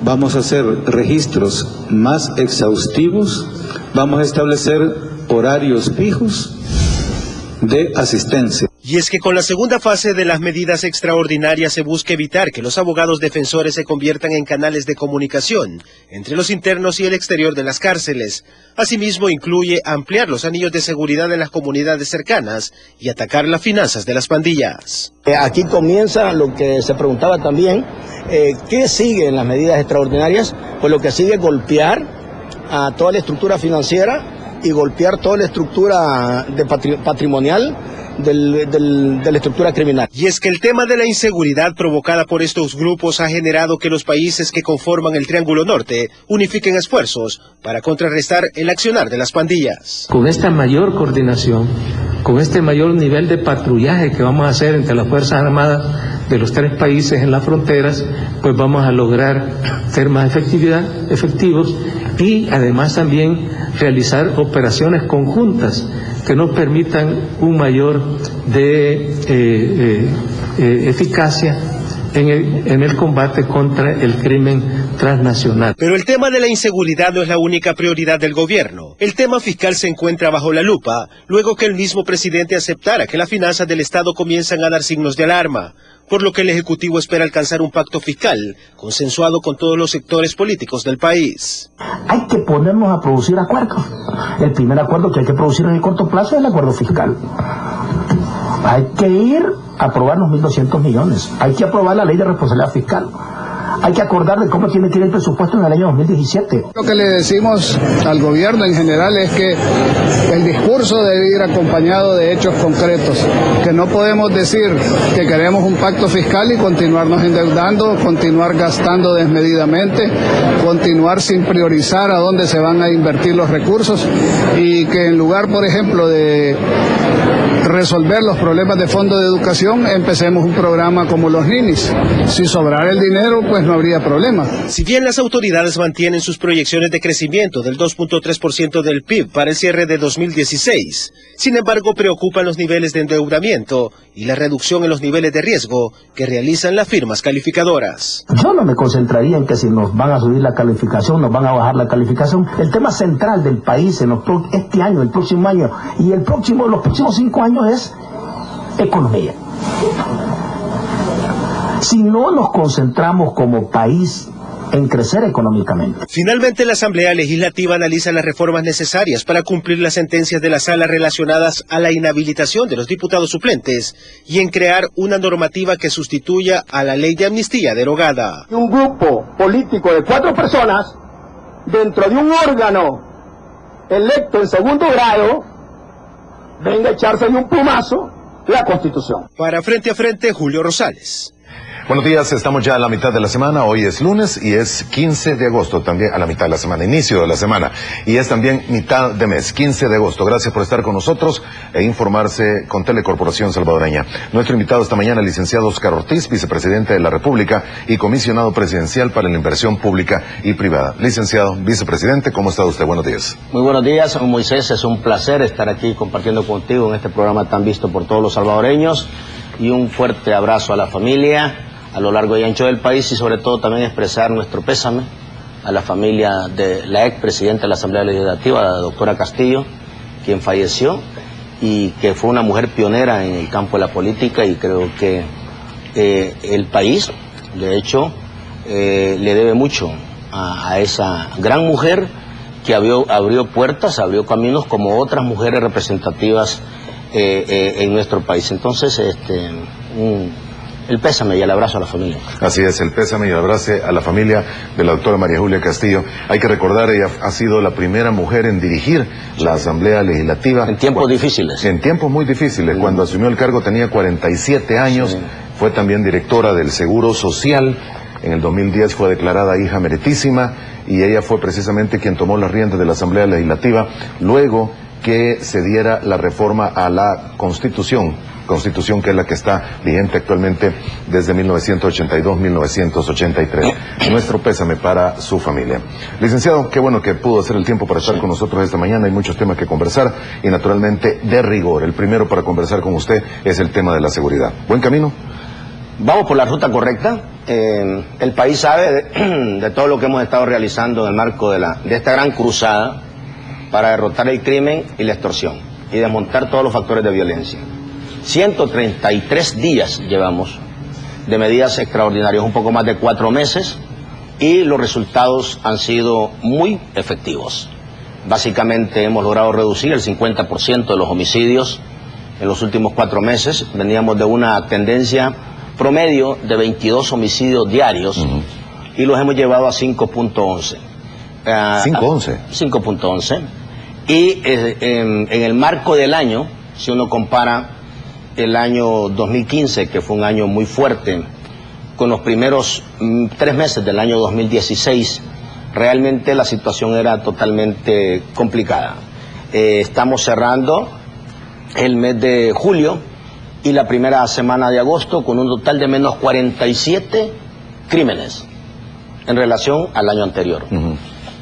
vamos a hacer registros más exhaustivos, vamos a establecer horarios fijos de asistencia. Y es que con la segunda fase de las medidas extraordinarias se busca evitar que los abogados defensores se conviertan en canales de comunicación entre los internos y el exterior de las cárceles. Asimismo, incluye ampliar los anillos de seguridad en las comunidades cercanas y atacar las finanzas de las pandillas. Aquí comienza lo que se preguntaba también, ¿qué sigue en las medidas extraordinarias? Pues lo que sigue es golpear a toda la estructura financiera y golpear toda la estructura patrimonial de la estructura criminal. Y es que el tema de la inseguridad provocada por estos grupos ha generado que los países que conforman el Triángulo Norte unifiquen esfuerzos para contrarrestar el accionar de las pandillas. Con esta mayor coordinación, con este mayor nivel de patrullaje que vamos a hacer entre las Fuerzas Armadas de los tres países en las fronteras, pues vamos a lograr ser más efectivos y además también realizar operaciones conjuntas que nos permitan un mayor de eficacia en el combate contra el crimen transnacional. Pero el tema de la inseguridad no es la única prioridad del gobierno. El tema fiscal se encuentra bajo la lupa, luego que el mismo presidente aceptara que las finanzas del Estado comienzan a dar signos de alarma, por lo que el Ejecutivo espera alcanzar un pacto fiscal consensuado con todos los sectores políticos del país. Hay que ponernos a producir acuerdos. El primer acuerdo que hay que producir en el corto plazo es el acuerdo fiscal. Hay que ir a aprobar los 1.200 millones. Hay que aprobar la ley de responsabilidad fiscal. Hay que acordar de cómo tiene que ir el presupuesto en el año 2017. Lo que le decimos al gobierno en general es que el discurso debe ir acompañado de hechos concretos, que no podemos decir que queremos un pacto fiscal y continuarnos endeudando, continuar gastando desmedidamente, continuar sin priorizar a dónde se van a invertir los recursos y que en lugar, por ejemplo, de resolver los problemas de fondo de educación, empecemos un programa como los ninis. Si sobrara el dinero, pues no habría problema. Si bien las autoridades mantienen sus proyecciones de crecimiento del 2.3% del PIB para el cierre de 2016, sin embargo preocupan los niveles de endeudamiento y la reducción en los niveles de riesgo que realizan las firmas calificadoras. Yo no me concentraría en que si nos van a subir la calificación, nos van a bajar la calificación. El tema central del país en este año, el próximo año y los próximos 5 años es economía. Si no nos concentramos como país en crecer económicamente. Finalmente, la Asamblea Legislativa analiza las reformas necesarias para cumplir las sentencias de la Sala relacionadas a la inhabilitación de los diputados suplentes y en crear una normativa que sustituya a la ley de amnistía derogada. Un grupo político de 4 personas dentro de un órgano electo en segundo grado venga a echarse de un plumazo la Constitución. Para Frente a Frente, Julio Rosales. Buenos días, estamos ya a la mitad de la semana, hoy es lunes y es 15 de agosto, también a la mitad de la semana, inicio de la semana, y es también mitad de mes, 15 de agosto. Gracias por estar con nosotros e informarse con Telecorporación Salvadoreña. Nuestro invitado esta mañana, el licenciado Oscar Ortiz, vicepresidente de la República y comisionado presidencial para la inversión pública y privada. Licenciado, vicepresidente, ¿cómo está usted? Buenos días. Muy buenos días, Moisés, es un placer estar aquí compartiendo contigo en este programa tan visto por todos los salvadoreños y un fuerte abrazo a la familia a lo largo y ancho del país y sobre todo también expresar nuestro pésame a la familia de la expresidenta de la Asamblea Legislativa, la doctora Castillo, quien falleció y que fue una mujer pionera en el campo de la política y creo que el país, de hecho, le debe mucho a esa gran mujer que abrió puertas, abrió caminos como otras mujeres representativas en nuestro país. Entonces, el pésame y el abrazo a la familia. Así es, el pésame y el abrazo a la familia de la doctora María Julia Castillo. Hay que recordar, ella ha sido la primera mujer en dirigir la Asamblea Legislativa. En tiempos difíciles. En tiempos muy difíciles. Cuando asumió el cargo tenía 47 años. Sí. Fue también directora del Seguro Social. En el 2010 fue declarada hija meritísima y ella fue precisamente quien tomó las riendas de la Asamblea Legislativa luego que se diera la reforma a la Constitución que es la que está vigente actualmente desde 1982-1983. Nuestro pésame para su familia. Licenciado, qué bueno que pudo hacer el tiempo para estar con nosotros esta mañana. Hay muchos temas que conversar y naturalmente de rigor. El primero para conversar con usted es el tema de la seguridad. ¿Buen camino? Vamos por la ruta correcta. El país sabe de todo lo que hemos estado realizando en el marco de esta gran cruzada para derrotar el crimen y la extorsión y desmontar todos los factores de violencia. 133 días llevamos de medidas extraordinarias, un poco más de 4 meses, y los resultados han sido muy efectivos. Básicamente hemos logrado reducir el 50% de los homicidios en los últimos 4 meses. Veníamos de una tendencia promedio de 22 homicidios diarios y los hemos llevado a 5.11. 5.11. 5.11. Y en el marco del año, si uno compara el año 2015, que fue un año muy fuerte, con los primeros 3 meses del año 2016, realmente la situación era totalmente complicada. Estamos cerrando el mes de julio y la primera semana de agosto con un total de menos 47 crímenes en relación al año anterior.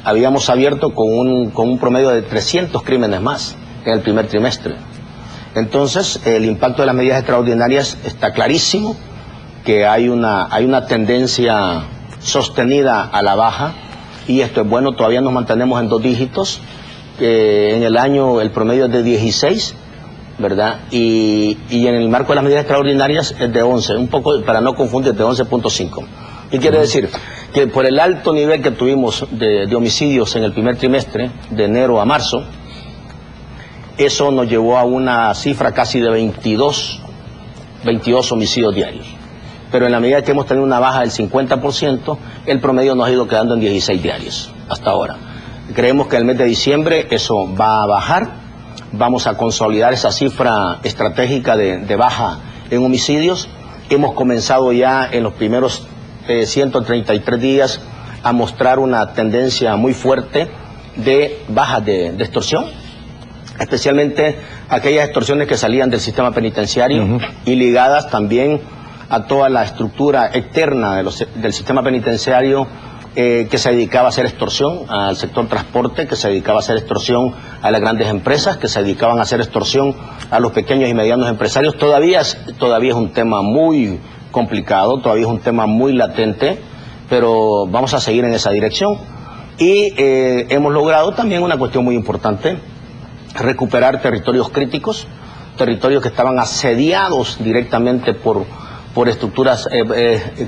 Habíamos abierto con un promedio de 300 crímenes más en el primer trimestre. Entonces, el impacto de las medidas extraordinarias está clarísimo, que hay una tendencia sostenida a la baja, y esto es bueno. Todavía nos mantenemos en 2 dígitos, en el año el promedio es de 16, ¿verdad? Y en el marco de las medidas extraordinarias es de 11, un poco, para no confundir, de 11.5. ¿Qué quiere decir? Que por el alto nivel que tuvimos de homicidios en el primer trimestre, de enero a marzo, eso nos llevó a una cifra casi de 22 homicidios diarios. Pero en la medida que hemos tenido una baja del 50%, el promedio nos ha ido quedando en 16 diarios hasta ahora. Creemos que el mes de diciembre eso va a bajar, vamos a consolidar esa cifra estratégica de baja en homicidios. Hemos comenzado ya en los primeros 133 días a mostrar una tendencia muy fuerte de baja de extorsión, especialmente aquellas extorsiones que salían del sistema penitenciario y ligadas también a toda la estructura externa del sistema penitenciario, que se dedicaba a hacer extorsión al sector transporte, que se dedicaba a hacer extorsión a las grandes empresas, que se dedicaban a hacer extorsión a los pequeños y medianos empresarios. Todavía es un tema muy complicado, todavía es un tema muy latente, pero vamos a seguir en esa dirección. Y hemos logrado también una cuestión muy importante: recuperar territorios críticos, territorios que estaban asediados directamente por estructuras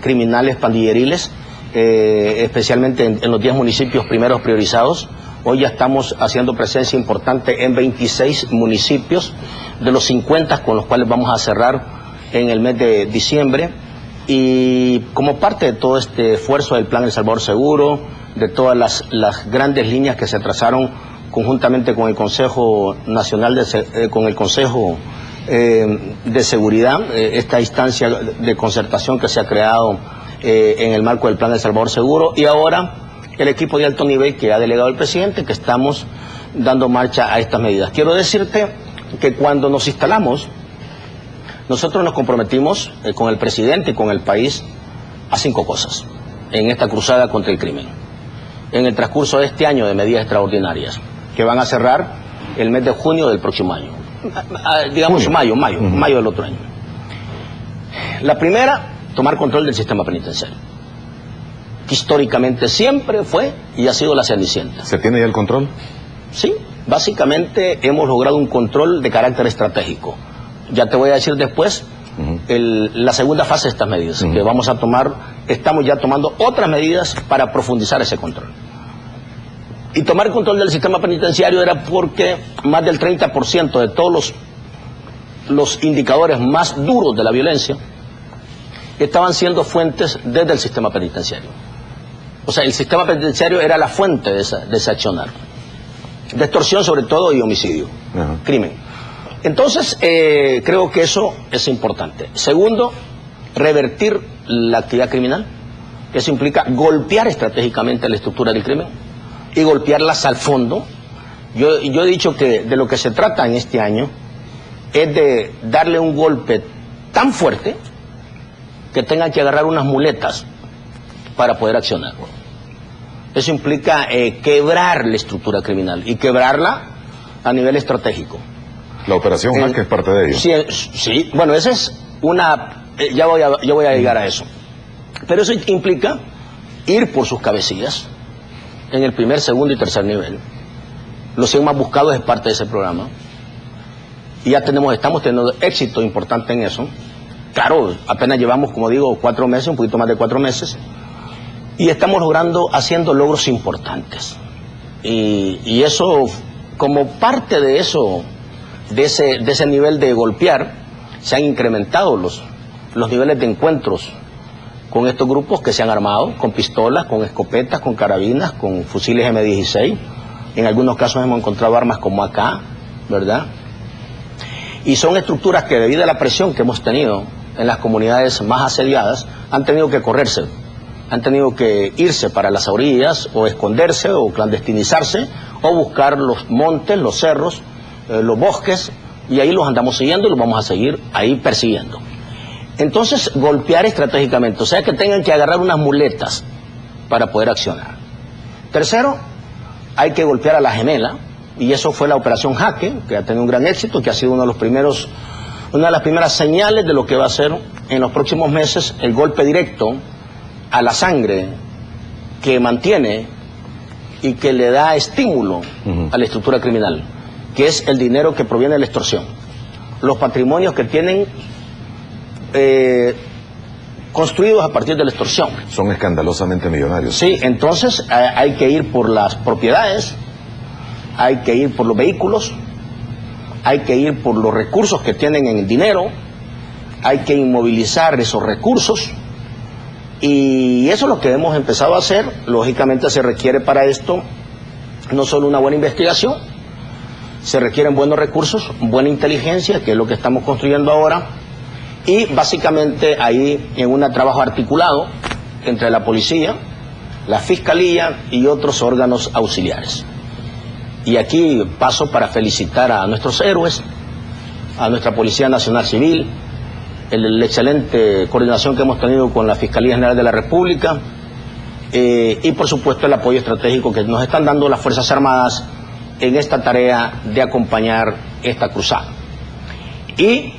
criminales, pandilleriles, especialmente en los 10 municipios primeros priorizados. Hoy ya estamos haciendo presencia importante en 26 municipios de los 50 con los cuales vamos a cerrar en el mes de diciembre. Y como parte de todo este esfuerzo del Plan El Salvador Seguro, de todas las grandes líneas que se trazaron conjuntamente con el Consejo Nacional, con el Consejo de Seguridad, esta instancia de concertación que se ha creado en el marco del Plan El Salvador Seguro, y ahora el equipo de alto nivel que ha delegado el presidente, que estamos dando marcha a estas medidas. Quiero decirte que cuando nos instalamos, nosotros nos comprometimos con el presidente y con el país a 5 cosas en esta cruzada contra el crimen. En el transcurso de este año de medidas extraordinarias, que van a cerrar el mes de junio del próximo año. Digamos mayo del otro año. La primera, tomar control del sistema penitenciario, que históricamente siempre fue y ha sido la cenicienta. ¿Se tiene ya el control? Sí, básicamente hemos logrado un control de carácter estratégico. Ya te voy a decir después la segunda fase de estas medidas, que vamos a tomar. Estamos ya tomando otras medidas para profundizar ese control. Y tomar control del sistema penitenciario era porque más del 30% de todos los indicadores más duros de la violencia estaban siendo fuentes desde el sistema penitenciario. O sea, el sistema penitenciario era la fuente de ese accionar, de extorsión sobre todo y homicidio, crimen. Entonces, creo que eso es importante. Segundo, revertir la actividad criminal. Eso implica golpear estratégicamente la estructura del crimen y golpearlas al fondo. Yo he dicho que de lo que se trata en este año es de darle un golpe tan fuerte que tengan que agarrar unas muletas para poder accionar. Eso implica quebrar la estructura criminal y quebrarla a nivel estratégico. La operación Jaque es parte de ello. Sí, bueno, esa es una yo voy a llegar a eso. Pero eso implica ir por sus cabecillas en el primer, segundo y tercer nivel. Los 100 más buscados es parte de ese programa. Y ya estamos teniendo éxito importante en eso. Claro, apenas llevamos, como digo, 4 meses, un poquito más de 4 meses. Y estamos haciendo logros importantes. Y eso, como parte de eso, de ese nivel de golpear, se han incrementado los niveles de encuentros con estos grupos que se han armado, con pistolas, con escopetas, con carabinas, con fusiles M16. En algunos casos hemos encontrado armas como AK, ¿verdad? Y son estructuras que, debido a la presión que hemos tenido en las comunidades más asediadas, han tenido que correrse, han tenido que irse para las orillas, o esconderse, o clandestinizarse, o buscar los montes, los cerros, los bosques, y ahí los andamos siguiendo y los vamos a seguir ahí persiguiendo. Entonces, golpear estratégicamente, o sea que tengan que agarrar unas muletas para poder accionar. Tercero, hay que golpear a la gemela, y eso fue la operación Jaque, que ha tenido un gran éxito, que ha sido una de las primeras señales de lo que va a ser en los próximos meses el golpe directo a la sangre que mantiene y que le da estímulo a la estructura criminal, que es el dinero que proviene de la extorsión, los patrimonios que tienen construidos a partir de la extorsión. Son escandalosamente millonarios. Sí, entonces hay que ir por las propiedades, hay que ir por los vehículos, hay que ir por los recursos que tienen en el dinero, hay que inmovilizar esos recursos, y eso es lo que hemos empezado a hacer. Lógicamente se requiere para esto no solo una buena investigación, se requieren buenos recursos, buena inteligencia, que es lo que estamos construyendo ahora, y básicamente ahí en un trabajo articulado entre la policía, la fiscalía y otros órganos auxiliares. Y aquí paso para felicitar a nuestros héroes, a nuestra Policía Nacional Civil, la excelente coordinación que hemos tenido con la Fiscalía General de la República, y por supuesto el apoyo estratégico que nos están dando las Fuerzas Armadas en esta tarea de acompañar esta cruzada. Y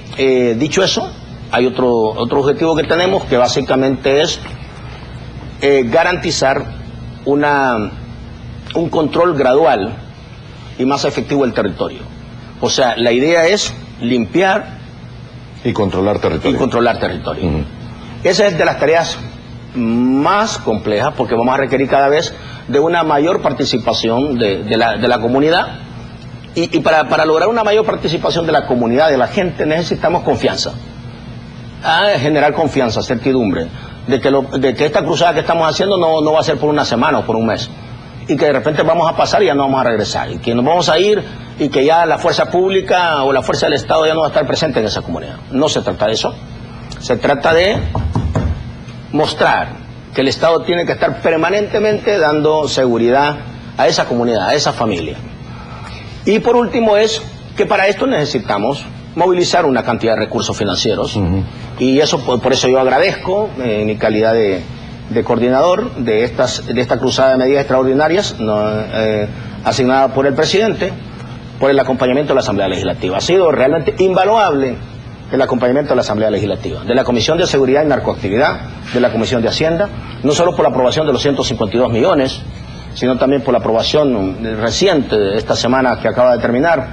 dicho eso, hay otro objetivo que tenemos, que básicamente es garantizar un control gradual y más efectivo del territorio. O sea, la idea es limpiar y controlar territorio. Esa es de las tareas más complejas, porque vamos a requerir cada vez de una mayor participación de la comunidad, y para lograr una mayor participación de la comunidad, de la gente, necesitamos confianza. Generar confianza, certidumbre, de que esta cruzada que estamos haciendo no va a ser por una semana o por un mes, y que de repente vamos a pasar y ya no vamos a regresar, y que nos vamos a ir, y que ya la fuerza pública o la fuerza del Estado ya no va a estar presente en esa comunidad. No se trata de eso. Se trata de mostrar que el Estado tiene que estar permanentemente dando seguridad a esa comunidad, a esa familia. Y por último es que para esto necesitamos movilizar una cantidad de recursos financieros, y eso, por eso yo agradezco en mi calidad de coordinador de esta cruzada de medidas extraordinarias asignada por el presidente, por el acompañamiento de la Asamblea Legislativa. Ha sido realmente invaluable el acompañamiento de la Asamblea Legislativa, de la Comisión de Seguridad y Narcoactividad, de la Comisión de Hacienda, no solo por la aprobación de los 152 millones, sino también por la aprobación reciente de esta semana que acaba de terminar,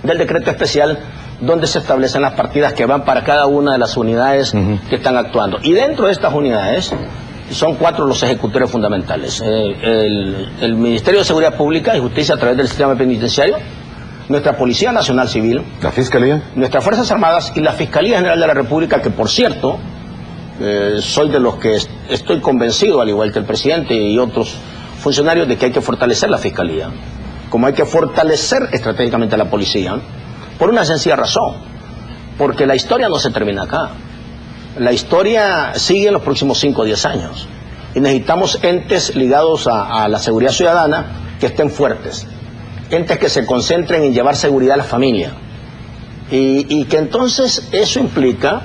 del decreto especial donde se establecen las partidas que van para cada una de las unidades que están actuando. Y dentro de estas unidades son 4 los ejecutores fundamentales: el Ministerio de Seguridad Pública y Justicia a través del sistema penitenciario, nuestra Policía Nacional Civil, la Fiscalía, nuestras Fuerzas Armadas y la Fiscalía General de la República, que por cierto, soy de los que estoy convencido, al igual que el presidente y otros funcionarios, de que hay que fortalecer la Fiscalía, como hay que fortalecer estratégicamente a la policía, por una sencilla razón: porque la historia no se termina acá. La historia sigue en los próximos 5 o 10 años, y necesitamos entes ligados a la seguridad ciudadana que estén fuertes, entes que se concentren en llevar seguridad a la familia, y que entonces eso implica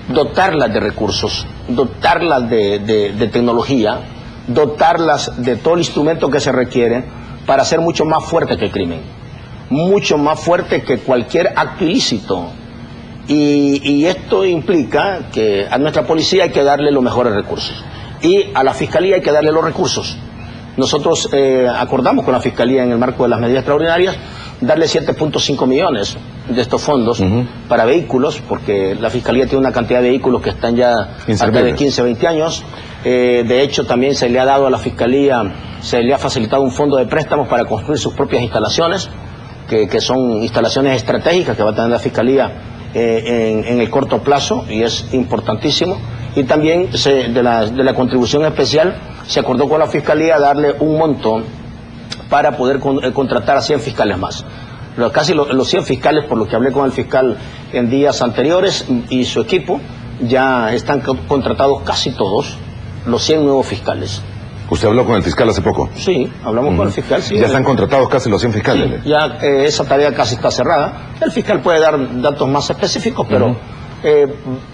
dotarlas de recursos, dotarlas de tecnología, dotarlas de todo el instrumento que se requiere para ser mucho más fuerte que el crimen, mucho más fuerte que cualquier acto ilícito Y esto implica que a nuestra policía hay que darle los mejores recursos. Y a la Fiscalía hay que darle los recursos. Nosotros acordamos con la Fiscalía en el marco de las medidas extraordinarias darle 7.5 millones de estos fondos para vehículos, porque la Fiscalía tiene una cantidad de vehículos que están ya hasta de 15, 20 años. De hecho, también se le ha dado a la Fiscalía, se le ha facilitado un fondo de préstamos para construir sus propias instalaciones, que son instalaciones estratégicas que va a tener la Fiscalía en el corto plazo, y es importantísimo. Y también de la contribución especial se acordó con la Fiscalía darle un monto para poder contratar a 100 fiscales más. Casi los 100 fiscales, por lo que hablé con el fiscal en días anteriores y su equipo, ya están contratados casi todos, los 100 nuevos fiscales. ¿Usted habló con el fiscal hace poco? Sí, hablamos con el fiscal, sí. ¿Ya están contratados casi los 100 fiscales? Sí, ya esa tarea casi está cerrada. El fiscal puede dar datos más específicos, pero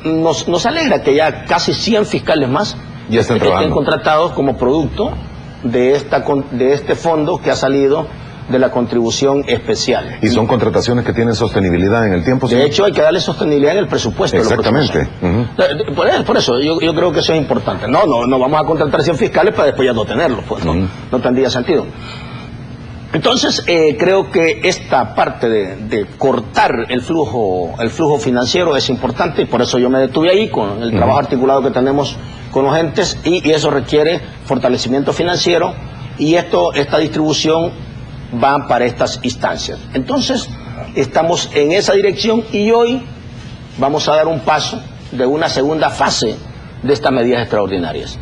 nos alegra que ya casi 100 fiscales más ya estén contratados como producto de este fondo que ha salido de la contribución especial. ¿Y son contrataciones que tienen sostenibilidad en el tiempo? De hecho, hay que darle sostenibilidad en el presupuesto. Exactamente. Por eso, yo creo que eso es importante. No vamos a contratar 100 fiscales para después ya no tenerlos, pues no tendría sentido. Entonces, creo que esta parte de cortar el flujo financiero es importante, y por eso yo me detuve ahí con el trabajo articulado que tenemos con los entes, y eso requiere fortalecimiento financiero, y esta distribución va para estas instancias. Entonces, estamos en esa dirección, y hoy vamos a dar un paso de una segunda fase de estas medidas extraordinarias,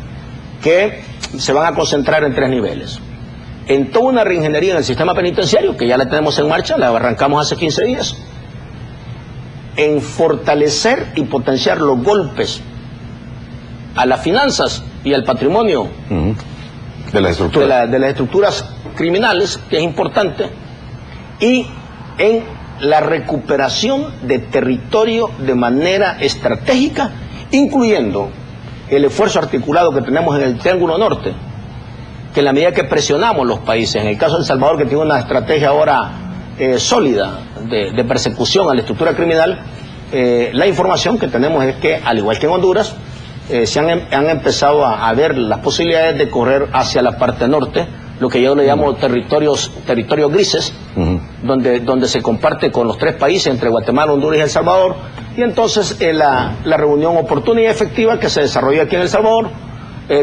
que se van a concentrar en 3 niveles. En toda una reingeniería en el sistema penitenciario, que ya la tenemos en marcha, la arrancamos hace 15 días. En fortalecer y potenciar los golpes a las finanzas y al patrimonio de las estructuras. De las estructuras criminales, que es importante, y en la recuperación de territorio de manera estratégica, incluyendo el esfuerzo articulado que tenemos en el Triángulo Norte, que en la medida que presionamos los países, en el caso de El Salvador, que tiene una estrategia ahora sólida de persecución a la estructura criminal, la información que tenemos es que, al igual que en Honduras, se han empezado a ver las posibilidades de correr hacia la parte norte, lo que yo le llamo territorios grises, donde se comparte con los 3 países, entre Guatemala, Honduras y El Salvador, y entonces la reunión oportuna y efectiva que se desarrolla aquí en El Salvador,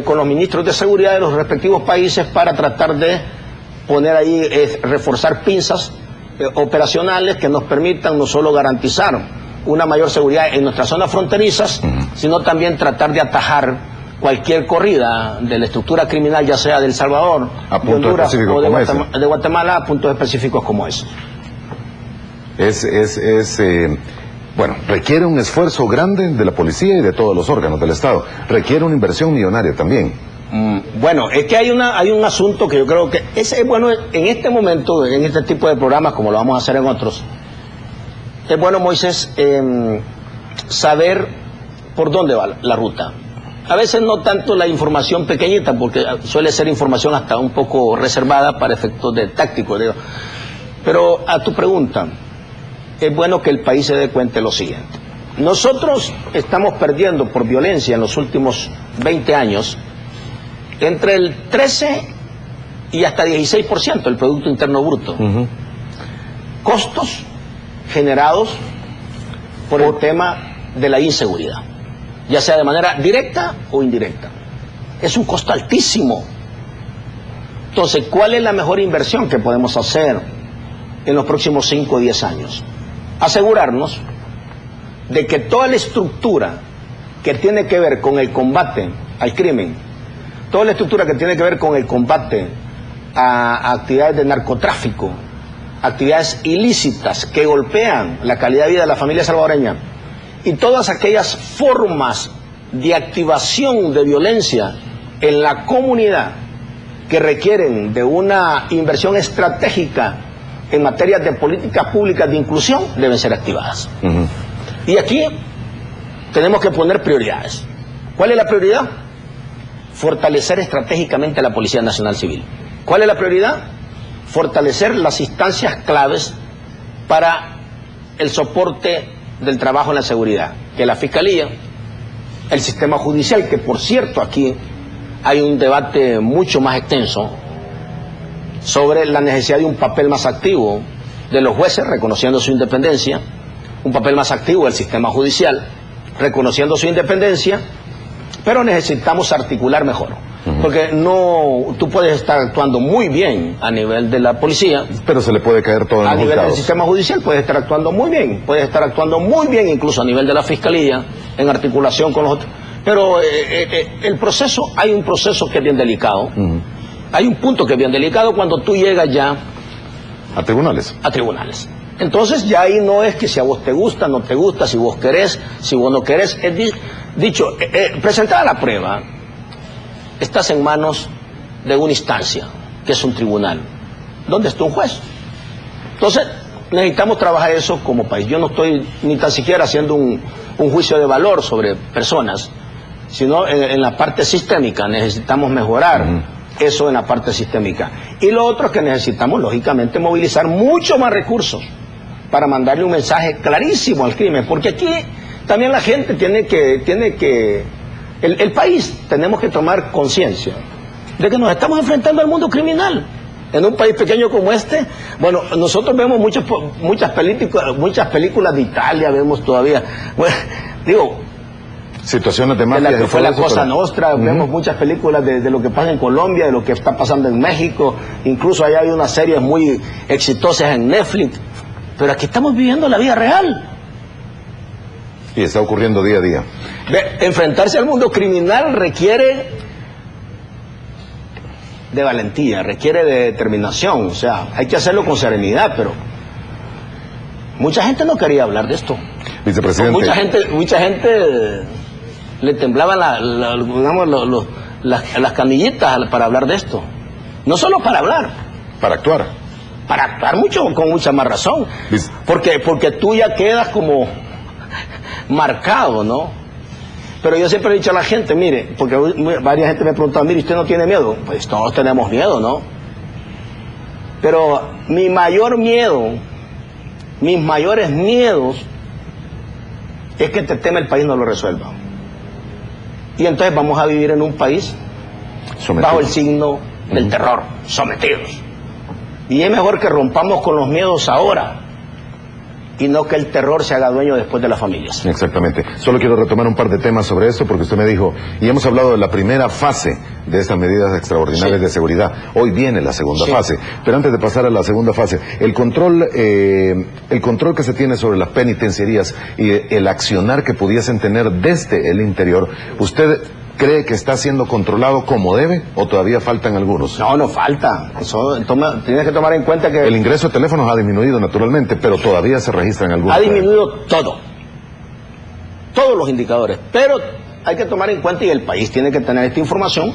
con los ministros de seguridad de los respectivos países, para tratar de poner ahí, reforzar pinzas operacionales que nos permitan no solo garantizar una mayor seguridad en nuestras zonas fronterizas, sino también tratar de atajar cualquier corrida de la estructura criminal, ya sea de El Salvador, de Honduras o de Guatemala, a puntos específicos como esos. Bueno, requiere un esfuerzo grande de la policía y de todos los órganos del Estado. Requiere una inversión millonaria también. Bueno, es que hay un asunto que yo creo que es bueno en este momento, en este tipo de programas, como lo vamos a hacer en otros. Es bueno, Moisés, saber por dónde va la ruta. A veces no tanto la información pequeñita, porque suele ser información hasta un poco reservada para efectos de tácticos, digo. Pero a tu pregunta, es bueno que el país se dé cuenta de lo siguiente. Nosotros estamos perdiendo por violencia en los últimos 20 años entre el 13 y hasta 16% del Producto Interno Bruto. Costos generados por el tema de la inseguridad, ya sea de manera directa o indirecta. Es un costo altísimo. Entonces, ¿cuál es la mejor inversión que podemos hacer en los próximos 5 o 10 años? Asegurarnos de que toda la estructura que tiene que ver con el combate al crimen, toda la estructura que tiene que ver con el combate a actividades de narcotráfico, actividades ilícitas que golpean la calidad de vida de la familia salvadoreña, y todas aquellas formas de activación de violencia en la comunidad que requieren de una inversión estratégica en materia de políticas públicas de inclusión, deben ser activadas. Y aquí tenemos que poner prioridades. ¿Cuál es la prioridad? Fortalecer estratégicamente a la Policía Nacional Civil. ¿Cuál es la prioridad? Fortalecer las instancias claves para el soporte del trabajo en la seguridad, que la Fiscalía, el sistema judicial, que por cierto aquí hay un debate mucho más extenso sobre la necesidad de un papel más activo de los jueces, reconociendo su independencia, un papel más activo del sistema judicial, reconociendo su independencia, pero necesitamos articular mejor. Porque no, tú puedes estar actuando muy bien a nivel de la policía, pero se le puede caer todo en a los nivel del juzgados. sistema judicial puedes estar actuando muy bien, incluso a nivel de la Fiscalía, en articulación con los otros. Pero el proceso, hay un proceso que es bien delicado, hay un punto que es bien delicado cuando tú llegas ya A tribunales. a tribunales. Entonces ya ahí no es que si a vos te gusta, no te gusta, si vos querés, si vos no querés. Presentada la prueba, estás en manos de una instancia, que es un tribunal, donde está un juez. Entonces, necesitamos trabajar eso como país. Yo no estoy ni tan siquiera haciendo un juicio de valor sobre personas, sino en la parte sistémica. Necesitamos mejorar eso en la parte sistémica. Y lo otro es que necesitamos, lógicamente, movilizar mucho más recursos para mandarle un mensaje clarísimo al crimen, porque aquí también la gente tiene que el país, tenemos que tomar conciencia de que nos estamos enfrentando al mundo criminal. En un país pequeño como este, bueno, nosotros vemos muchas películas de Italia, vemos todavía, bueno, digo, Situaciones de de mafias la que y fue todo la eso, Cosa pero- Nostra, vemos muchas películas de lo que pasa en Colombia, de lo que está pasando en México, incluso allá hay unas series muy exitosas en Netflix, pero aquí estamos viviendo la vida real. Y está ocurriendo día a día. Enfrentarse al mundo criminal requiere de valentía, requiere de determinación, o sea, hay que hacerlo con serenidad, pero mucha gente no quería hablar de esto. Vicepresidente. Mucha gente le temblaban las canillitas para hablar de esto. No solo para hablar, Para actuar. para actuar con mucha más razón. Vice- Porque tú ya quedas como marcado, ¿no? Pero yo siempre he dicho a la gente, mire, porque varias gente me ha preguntado, mire, ¿usted no tiene miedo? Pues todos tenemos miedo, ¿no? Pero mi mayor miedo, mis mayores miedos, es que este tema el país no lo resuelva. Y entonces vamos a vivir en un país Sometido. bajo el signo del terror, sometidos. Y es mejor que rompamos con los miedos ahora y no que el terror se haga dueño después de las familias. Exactamente. Solo quiero retomar un par de temas sobre esto porque usted me dijo, y hemos hablado de la primera fase de estas medidas extraordinarias Sí. de seguridad. Hoy viene la segunda Sí. fase. Pero antes de pasar a la segunda fase, el control que se tiene sobre las penitenciarías y el accionar que pudiesen tener desde el interior, ¿usted cree que está siendo controlado como debe o todavía faltan algunos? No falta. Tienes que tomar en cuenta que El ingreso de teléfonos ha disminuido naturalmente, pero todavía se registran algunos. ha disminuido todo. Todos los indicadores. Pero hay que tomar en cuenta, y el país tiene que tener esta información.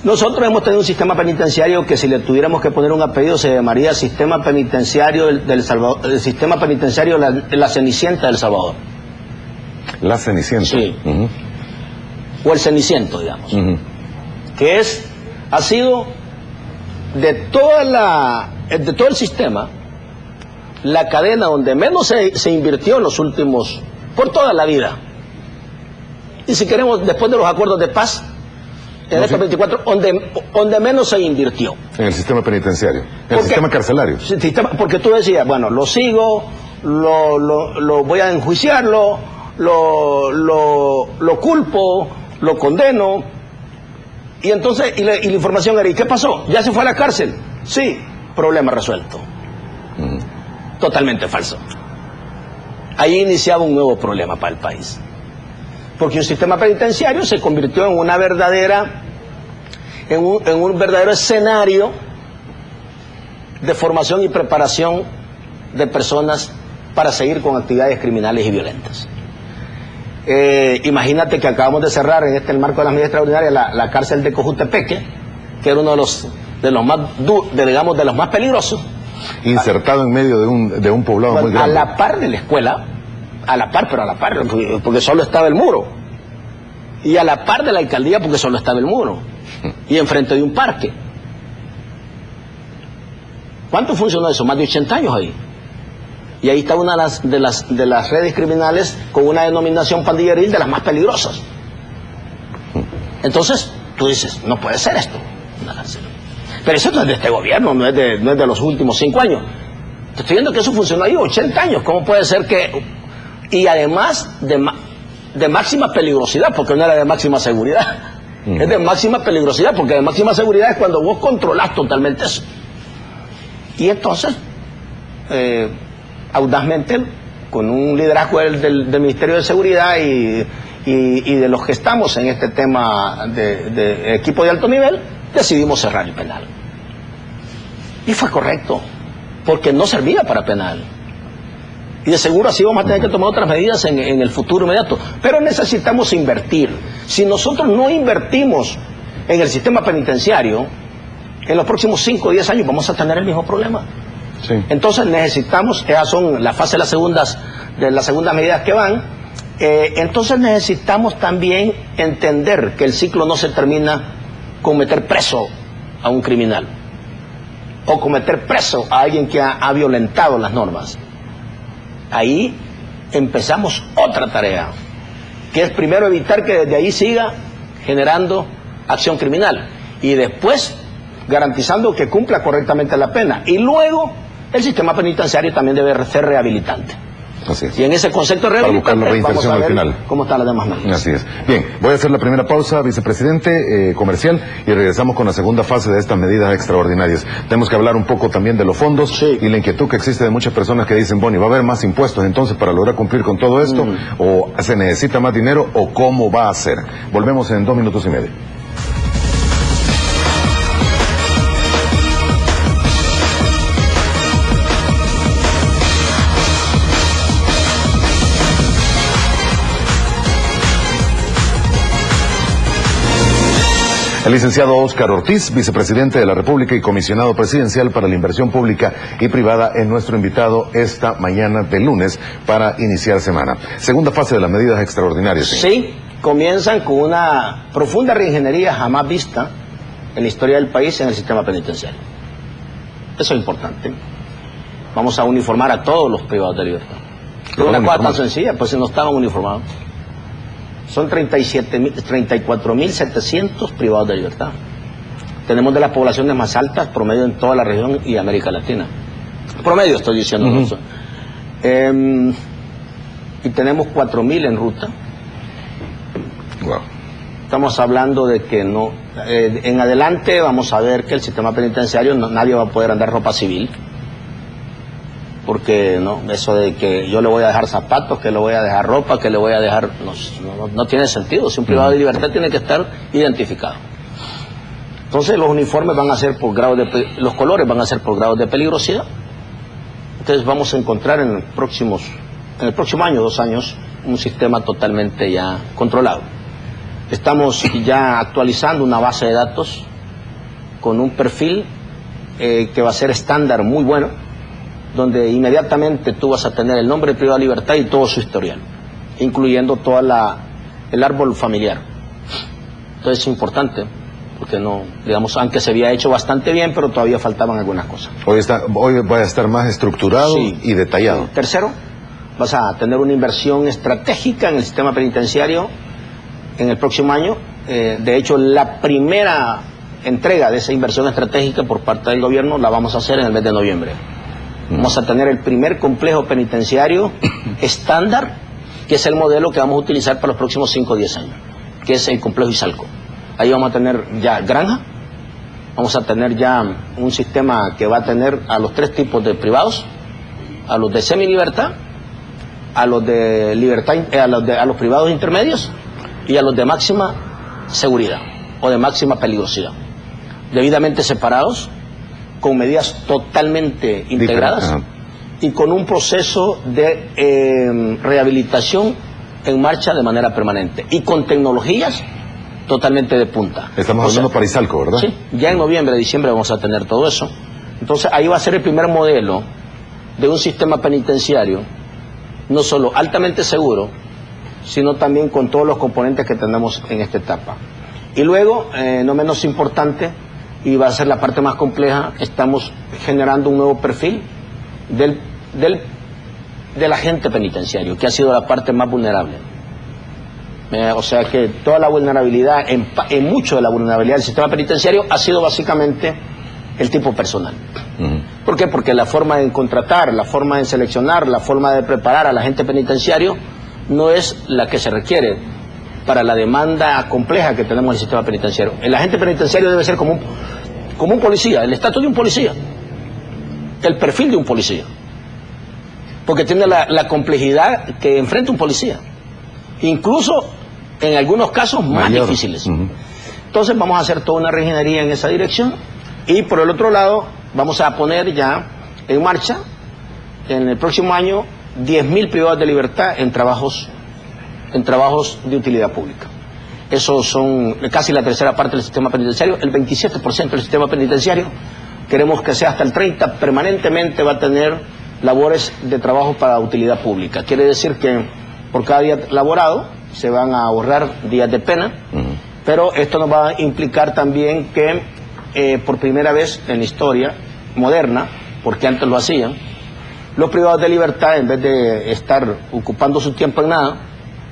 Nosotros hemos tenido un sistema penitenciario que, si le tuviéramos que poner un apellido, se llamaría Sistema Penitenciario del Salvador, el Sistema Penitenciario la Cenicienta del Salvador. La Cenicienta. Sí. Ujú, O el Ceniciento, digamos. ujú. Que ha sido de todo el sistema, la cadena donde menos se invirtió en los últimos, por toda la vida. Y si queremos, después de los acuerdos de paz, en estos 24, donde menos se invirtió. En el sistema penitenciario, en el Porque- sistema carcelario. Porque tú decías, bueno, lo sigo, lo voy a enjuiciarlo, lo culpo, lo condeno, y entonces, y la información era, ¿y qué pasó? ¿Ya se fue a la cárcel? Sí, problema resuelto. Totalmente falso. Ahí iniciaba un nuevo problema para el país. Porque un sistema penitenciario se convirtió en una verdadera, en un verdadero escenario de formación y preparación de personas para seguir con actividades criminales y violentas. Imagínate que acabamos de cerrar en el marco de las medidas extraordinarias la cárcel de Cojutepeque, que era uno de los más peligrosos, Insertado en medio de un poblado muy a grande. la par de la escuela, porque solo estaba el muro, y a la par de la alcaldía, porque solo estaba el muro, y enfrente de un parque. ¿Cuánto funcionó eso? Más de 80 años ahí. Y ahí está una de las redes criminales con una denominación pandilleril de las más peligrosas. Entonces, tú dices, no puede ser esto. Pero eso no es de este gobierno, no es de los últimos 5 años. Te estoy viendo que eso funcionó ahí 80 años. ¿Cómo puede ser que...? Y además de máxima peligrosidad, porque no era de máxima seguridad. Es de máxima peligrosidad, porque de máxima seguridad es cuando vos controlás totalmente eso. Y entonces, audazmente, con un liderazgo del Ministerio de Seguridad y de los que estamos en este tema de equipo de alto nivel, decidimos cerrar el penal. Y fue correcto, porque no servía para penal. Y de seguro así vamos a tener que tomar otras medidas en el futuro inmediato. Pero necesitamos invertir. Si nosotros no invertimos en el sistema penitenciario, en los próximos 5 o 10 años vamos a tener el mismo problema. Sí. Entonces necesitamos, esas son la fase de las segundas medidas que van, entonces necesitamos también entender que el ciclo no se termina con meter preso a un criminal o con meter preso a alguien que ha violentado las normas. Ahí empezamos otra tarea, que es primero evitar que desde ahí siga generando acción criminal y después garantizando que cumpla correctamente la pena. Y luego el sistema penitenciario también debe ser rehabilitante. Así es. Y en ese concepto Para buscar la rehabilitante vamos reinserción a ver al final. cómo están las demás medidas. Así es. Bien, voy a hacer la primera pausa, vicepresidente comercial, y regresamos con la segunda fase de estas medidas extraordinarias. Tenemos que hablar un poco también de los fondos y la inquietud que existe de muchas personas que dicen, bueno, ¿y va a haber más impuestos entonces para lograr cumplir con todo esto? ¿O se necesita más dinero? ¿O cómo va a ser? Volvemos en 2 minutos y medio. El licenciado Óscar Ortiz, vicepresidente de la República y comisionado presidencial para la inversión pública y privada, es nuestro invitado esta mañana de lunes para iniciar semana. Segunda fase de las medidas extraordinarias. Sí, comienzan con una profunda reingeniería jamás vista en la historia del país en el sistema penitenciario. Eso es importante. Vamos a uniformar a todos los privados de libertad. Es una cosa tan sencilla, pues si no estaban uniformados. Son 34.700 privados de libertad. Tenemos de las poblaciones más altas, promedio en toda la región y América Latina. Promedio estoy diciendo eso. Y tenemos 4.000 en ruta. Wow. Estamos hablando de que no, en adelante vamos a ver que el sistema penitenciario nadie va a poder andar ropa civil. Porque no, eso de que yo le voy a dejar zapatos, que le voy a dejar ropa, que le voy a dejar, no tiene sentido. Si un privado de libertad tiene que estar identificado. Entonces los uniformes van a ser por grado los colores van a ser por grados de peligrosidad. Entonces vamos a encontrar en el próximo año, 2 años, un sistema totalmente ya controlado. Estamos ya actualizando una base de datos con un perfil que va a ser estándar muy bueno, donde inmediatamente tú vas a tener el nombre del privado de libertad y todo su historial, incluyendo toda el árbol familiar. Entonces es importante, porque no, digamos, aunque se había hecho bastante bien, pero todavía faltaban algunas cosas. Hoy va a estar más estructurado y detallado. Tercero, vas a tener una inversión estratégica en el sistema penitenciario en el próximo año. De hecho, la primera entrega de esa inversión estratégica por parte del gobierno la vamos a hacer en el mes de noviembre. Vamos a tener el primer complejo penitenciario estándar, que es el modelo que vamos a utilizar para los próximos 5 o 10 años, que es el complejo Izalco. Ahí vamos a tener ya granja, vamos a tener ya un sistema que va a tener a los 3 tipos de privados, a los de semilibertad, a los de libertad, a los privados intermedios y a los de máxima seguridad o de máxima peligrosidad, debidamente separados, con medidas totalmente integradas y con un proceso de rehabilitación en marcha de manera permanente y con tecnologías totalmente de punta. Estamos hablando para Izalco, ¿verdad? Sí, ya en noviembre, diciembre vamos a tener todo eso. Entonces ahí va a ser el primer modelo de un sistema penitenciario, no solo altamente seguro, sino también con todos los componentes que tenemos en esta etapa. Y luego, no menos importante, y va a ser la parte más compleja, estamos generando un nuevo perfil del del agente penitenciario, que ha sido la parte más vulnerable. O sea que toda la vulnerabilidad, en mucho de la vulnerabilidad del sistema penitenciario ha sido básicamente el tipo personal. ¿Por qué? Porque la forma de contratar, la forma de seleccionar, la forma de preparar al agente penitenciario no es la que se requiere para la demanda compleja que tenemos en el sistema penitenciario. El agente penitenciario debe ser como un policía, el estatus de un policía, el perfil de un policía, porque tiene la complejidad que enfrenta un policía, incluso en algunos casos más difíciles. Entonces vamos a hacer toda una reingeniería en esa dirección, y por el otro lado vamos a poner ya en marcha en el próximo año 10.000 privados de libertad en trabajos de utilidad pública. Esos son casi la tercera parte del sistema penitenciario, el 27% del sistema penitenciario. Queremos que sea hasta el 30%, permanentemente va a tener labores de trabajo para utilidad pública. Quiere decir que por cada día laborado se van a ahorrar días de pena, pero esto nos va a implicar también que por primera vez en la historia moderna, porque antes lo hacían, los privados de libertad, en vez de estar ocupando su tiempo en nada,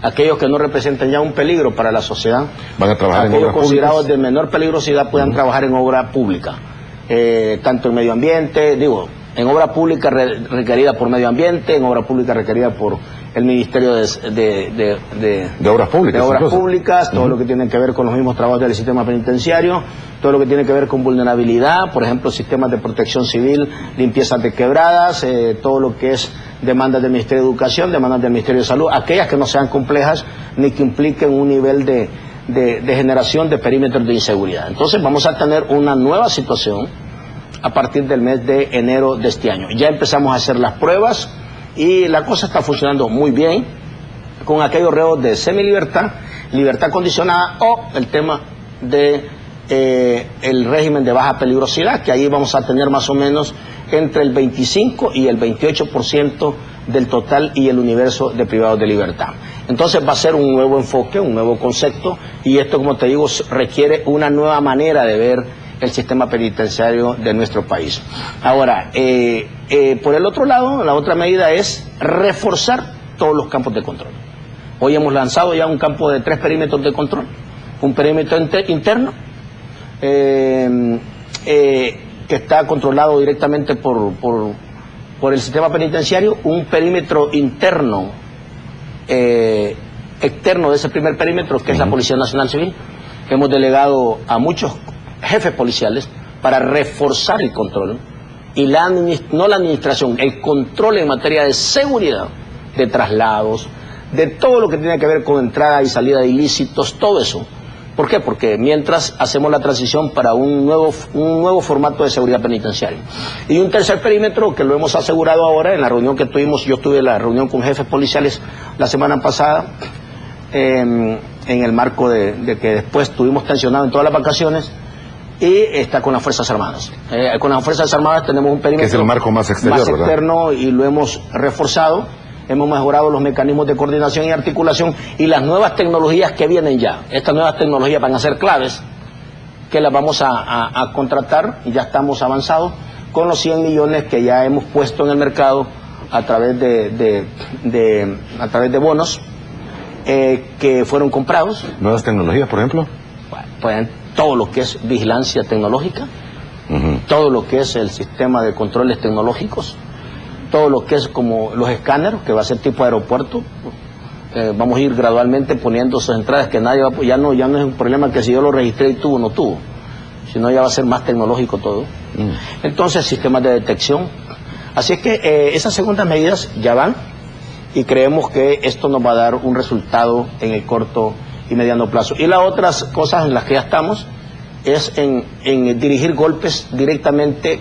aquellos que no representan ya un peligro para la sociedad, van a trabajar en aquellos obras considerados públicas de menor peligrosidad puedan trabajar en obra pública, tanto en medio ambiente, en obra pública requerida por medio ambiente, en obra pública requerida por el Ministerio de Obras Públicas, todo lo que tiene que ver con los mismos trabajos del sistema penitenciario, todo lo que tiene que ver con vulnerabilidad, por ejemplo, sistemas de protección civil, limpiezas de quebradas, todo lo que es demandas del Ministerio de Educación, demandas del Ministerio de Salud, aquellas que no sean complejas ni que impliquen un nivel de generación de perímetros de inseguridad. Entonces vamos a tener una nueva situación a partir del mes de enero de este año. Ya empezamos a hacer las pruebas y la cosa está funcionando muy bien con aquellos reos de semilibertad, libertad condicionada o el tema de el régimen de baja peligrosidad, que ahí vamos a tener más o menos entre el 25 y el 28% del total y el universo de privados de libertad. Entonces va a ser un nuevo enfoque, un nuevo concepto, y esto, como te digo, requiere una nueva manera de ver el sistema penitenciario de nuestro país. Ahora, por el otro lado, la otra medida es reforzar todos los campos de control. Hoy hemos lanzado ya un campo de 3 perímetros de control, un perímetro interno, que está controlado directamente por el sistema penitenciario, un perímetro interno, externo de ese primer perímetro, que es la Policía Nacional Civil. Hemos delegado a muchos jefes policiales para reforzar el control y no la administración, el control en materia de seguridad, de traslados, de todo lo que tiene que ver con entrada y salida de ilícitos, todo eso. ¿Por qué? Porque mientras hacemos la transición para un nuevo formato de seguridad penitenciaria. Y un tercer perímetro que lo hemos asegurado ahora en la reunión que tuvimos. Yo tuve la reunión con jefes policiales la semana pasada, en el marco de que después tuvimos tensionado en todas las vacaciones, y está con las Fuerzas Armadas. Con las Fuerzas Armadas tenemos un perímetro que es el marco más exterior, más externo, y lo hemos reforzado. Hemos mejorado los mecanismos de coordinación y articulación y las nuevas tecnologías que vienen ya. Estas nuevas tecnologías van a ser claves, que las vamos a contratar, y ya estamos avanzados con los 100 millones que ya hemos puesto en el mercado a través de bonos que fueron comprados. ¿Nuevas tecnologías, por ejemplo? Pues todo lo que es vigilancia tecnológica, todo lo que es el sistema de controles tecnológicos, todo lo que es como los escáneres, que va a ser tipo aeropuerto. Vamos a ir gradualmente poniendo esas entradas que nadie va, ya no es un problema que si yo lo registré y tuvo o no tuvo, sino ya va a ser más tecnológico todo. Entonces, sistemas de detección. Así es que esas segundas medidas ya van, y creemos que esto nos va a dar un resultado en el corto y mediano plazo. Y las otras cosas en las que ya estamos es en dirigir golpes directamente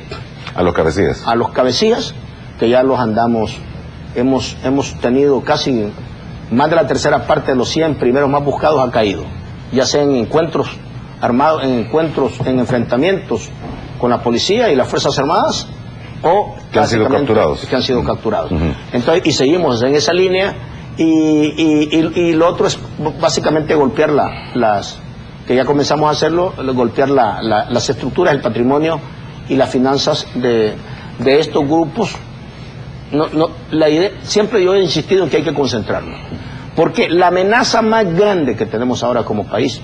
a los cabecillas. A los cabecillas, que ya los andamos, hemos tenido casi más de la tercera parte de los 100 primeros más buscados ha caído, ya sea en encuentros armados, en enfrentamientos con la policía y las Fuerzas Armadas, o que han sido capturados. Que han sido capturados. Entonces, y seguimos en esa línea, y lo otro es básicamente golpear que ya comenzamos a hacerlo, golpear las estructuras, el patrimonio y las finanzas de estos grupos La idea, siempre yo he insistido en que hay que concentrarnos, porque la amenaza más grande que tenemos ahora como país,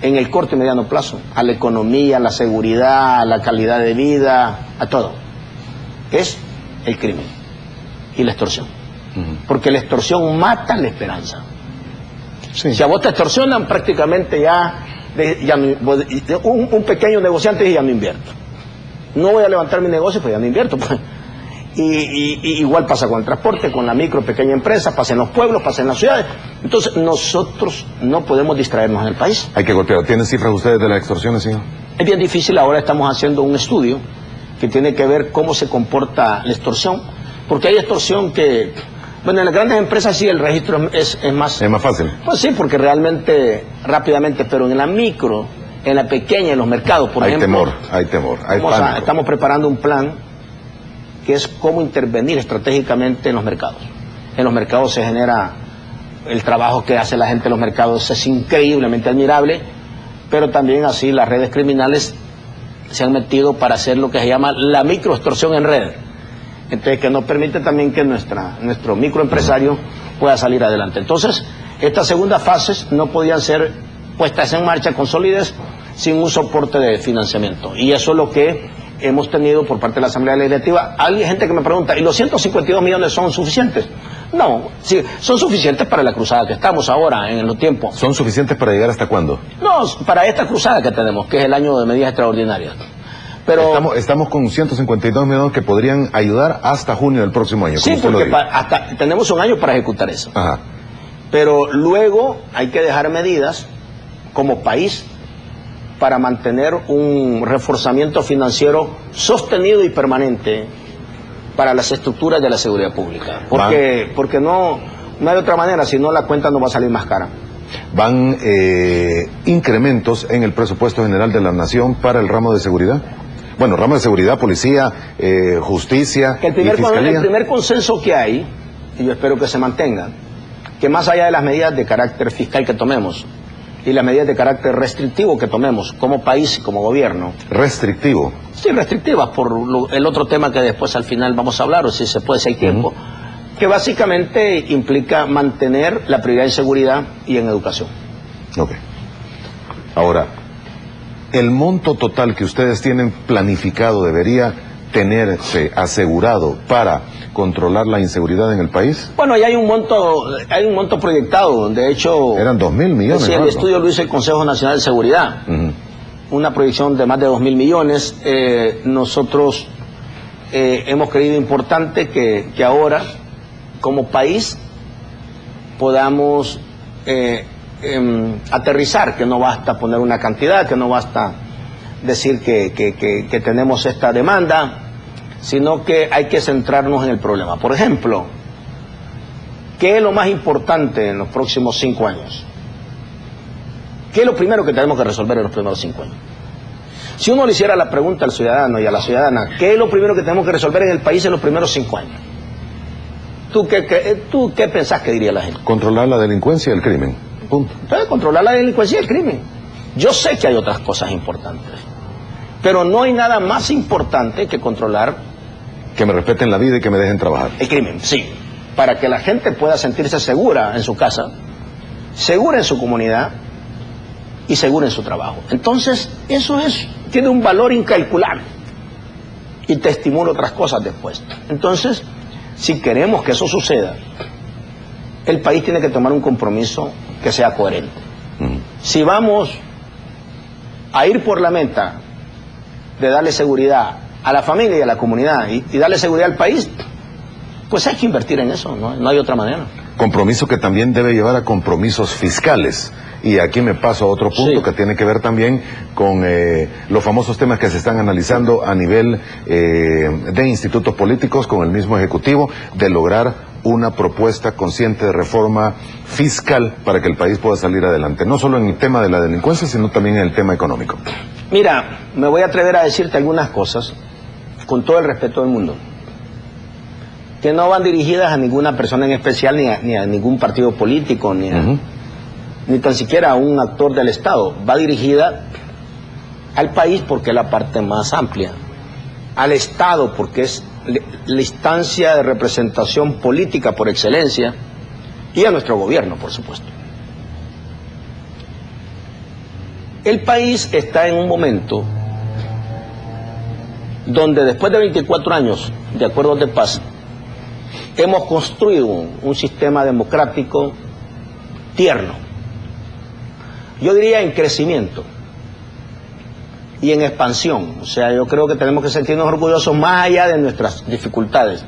en el corto y mediano plazo, a la economía, a la seguridad, a la calidad de vida, a todo, es el crimen y la extorsión. Porque la extorsión mata la esperanza. Sí. Si a vos te extorsionan, prácticamente un pequeño negociante dice, ya no invierto. No voy a levantar mi negocio, pues ya no invierto. Y igual pasa con el transporte, con la micro, pequeña empresa, pasa en los pueblos, pasa en las ciudades. Entonces nosotros no podemos distraernos en el país. Hay que golpear. ¿Tienen cifras ustedes de las extorsiones, señor? Es bien difícil. Ahora estamos haciendo un estudio que tiene que ver cómo se comporta la extorsión, porque hay extorsión que, bueno, en las grandes empresas sí el registro es más... Es más fácil. Pues sí, porque realmente, rápidamente, pero en la micro, en la pequeña, en los mercados, por ejemplo... Hay temor, estamos preparando un plan que es cómo intervenir estratégicamente en los mercados. En los mercados se genera el trabajo que hace la gente en los mercados, es increíblemente admirable, pero también así las redes criminales se han metido para hacer lo que se llama la microextorsión en red. Entonces, que nos permite también que nuestro microempresario pueda salir adelante. Entonces, estas segundas fases no podían ser puestas en marcha con solidez sin un soporte de financiamiento. Y eso es lo que hemos tenido por parte de la Asamblea Legislativa. Hay gente que me pregunta, ¿y los 152 millones son suficientes? No, sí, son suficientes para la cruzada que estamos ahora en los tiempos. ¿Son suficientes para llegar hasta cuándo? No, para esta cruzada que tenemos, que es el año de medidas extraordinarias. Pero estamos con 152 millones que podrían ayudar hasta junio del próximo año. Sí, porque hasta tenemos un año para ejecutar eso. Ajá. Pero luego hay que dejar medidas como país para mantener un reforzamiento financiero sostenido y permanente para las estructuras de la seguridad pública. Porque no hay otra manera, si no la cuenta no va a salir más cara. ¿Van incrementos en el presupuesto general de la Nación para el ramo de seguridad? Bueno, ramo de seguridad, policía, justicia y fiscalía. El primer consenso que hay, y yo espero que se mantenga, que más allá de las medidas de carácter fiscal que tomemos y las medidas de carácter restrictivo que tomemos como país y como gobierno. ¿Restrictivo? Sí, restrictivas, por el otro tema que después al final vamos a hablar, o si se puede, si hay tiempo, que básicamente implica mantener la prioridad en seguridad y en educación. Ok. Ahora, ¿el monto total que ustedes tienen planificado debería tenerse asegurado para controlar la inseguridad en el país? Bueno, ya hay un monto proyectado, de hecho... Eran 2.000 millones. Sí, el estudio lo hizo el Consejo Nacional de Seguridad, una proyección de más de 2.000 millones. Nosotros hemos creído importante que ahora, como país, podamos aterrizar, que no basta poner una cantidad, que no basta decir que tenemos esta demanda, sino que hay que centrarnos en el problema. Por ejemplo, ¿qué es lo más importante en los próximos 5 años? ¿Qué es lo primero que tenemos que resolver en los primeros 5 años? Si uno le hiciera la pregunta al ciudadano y a la ciudadana, ¿qué es lo primero que tenemos que resolver en el país en los primeros 5 años? ¿Tú qué pensás que diría la gente? Controlar la delincuencia y el crimen. Punto. Entonces, controlar la delincuencia y el crimen. Yo sé que hay otras cosas importantes, pero no hay nada más importante que controlar... Que me respeten la vida y que me dejen trabajar. El crimen, sí. Para que la gente pueda sentirse segura en su casa, segura en su comunidad y segura en su trabajo. Entonces, eso tiene un valor incalculable y te estimula otras cosas después. Entonces, si queremos que eso suceda, el país tiene que tomar un compromiso que sea coherente. Si vamos a ir por la meta de darle seguridad a la familia y a la comunidad y darle seguridad al país, pues hay que invertir en eso, no hay otra manera. Compromiso que también debe llevar a compromisos fiscales. Y aquí me paso a otro punto que tiene que ver también con los famosos temas que se están analizando a nivel de institutos políticos con el mismo Ejecutivo, de lograr una propuesta consciente de reforma fiscal para que el país pueda salir adelante, no solo en el tema de la delincuencia, sino también en el tema económico. Mira, me voy a atrever a decirte algunas cosas, con todo el respeto del mundo, que no van dirigidas a ninguna persona en especial, ni a ningún partido político, ni tan siquiera a un actor del Estado. Va dirigida al país porque es la parte más amplia, al Estado porque es la instancia de representación política por excelencia, y a nuestro gobierno, por supuesto. El país está en un momento donde después de 24 años de acuerdos de paz, hemos construido un sistema democrático tierno, yo diría en crecimiento y en expansión. O sea, yo creo que tenemos que sentirnos orgullosos, más allá de nuestras dificultades,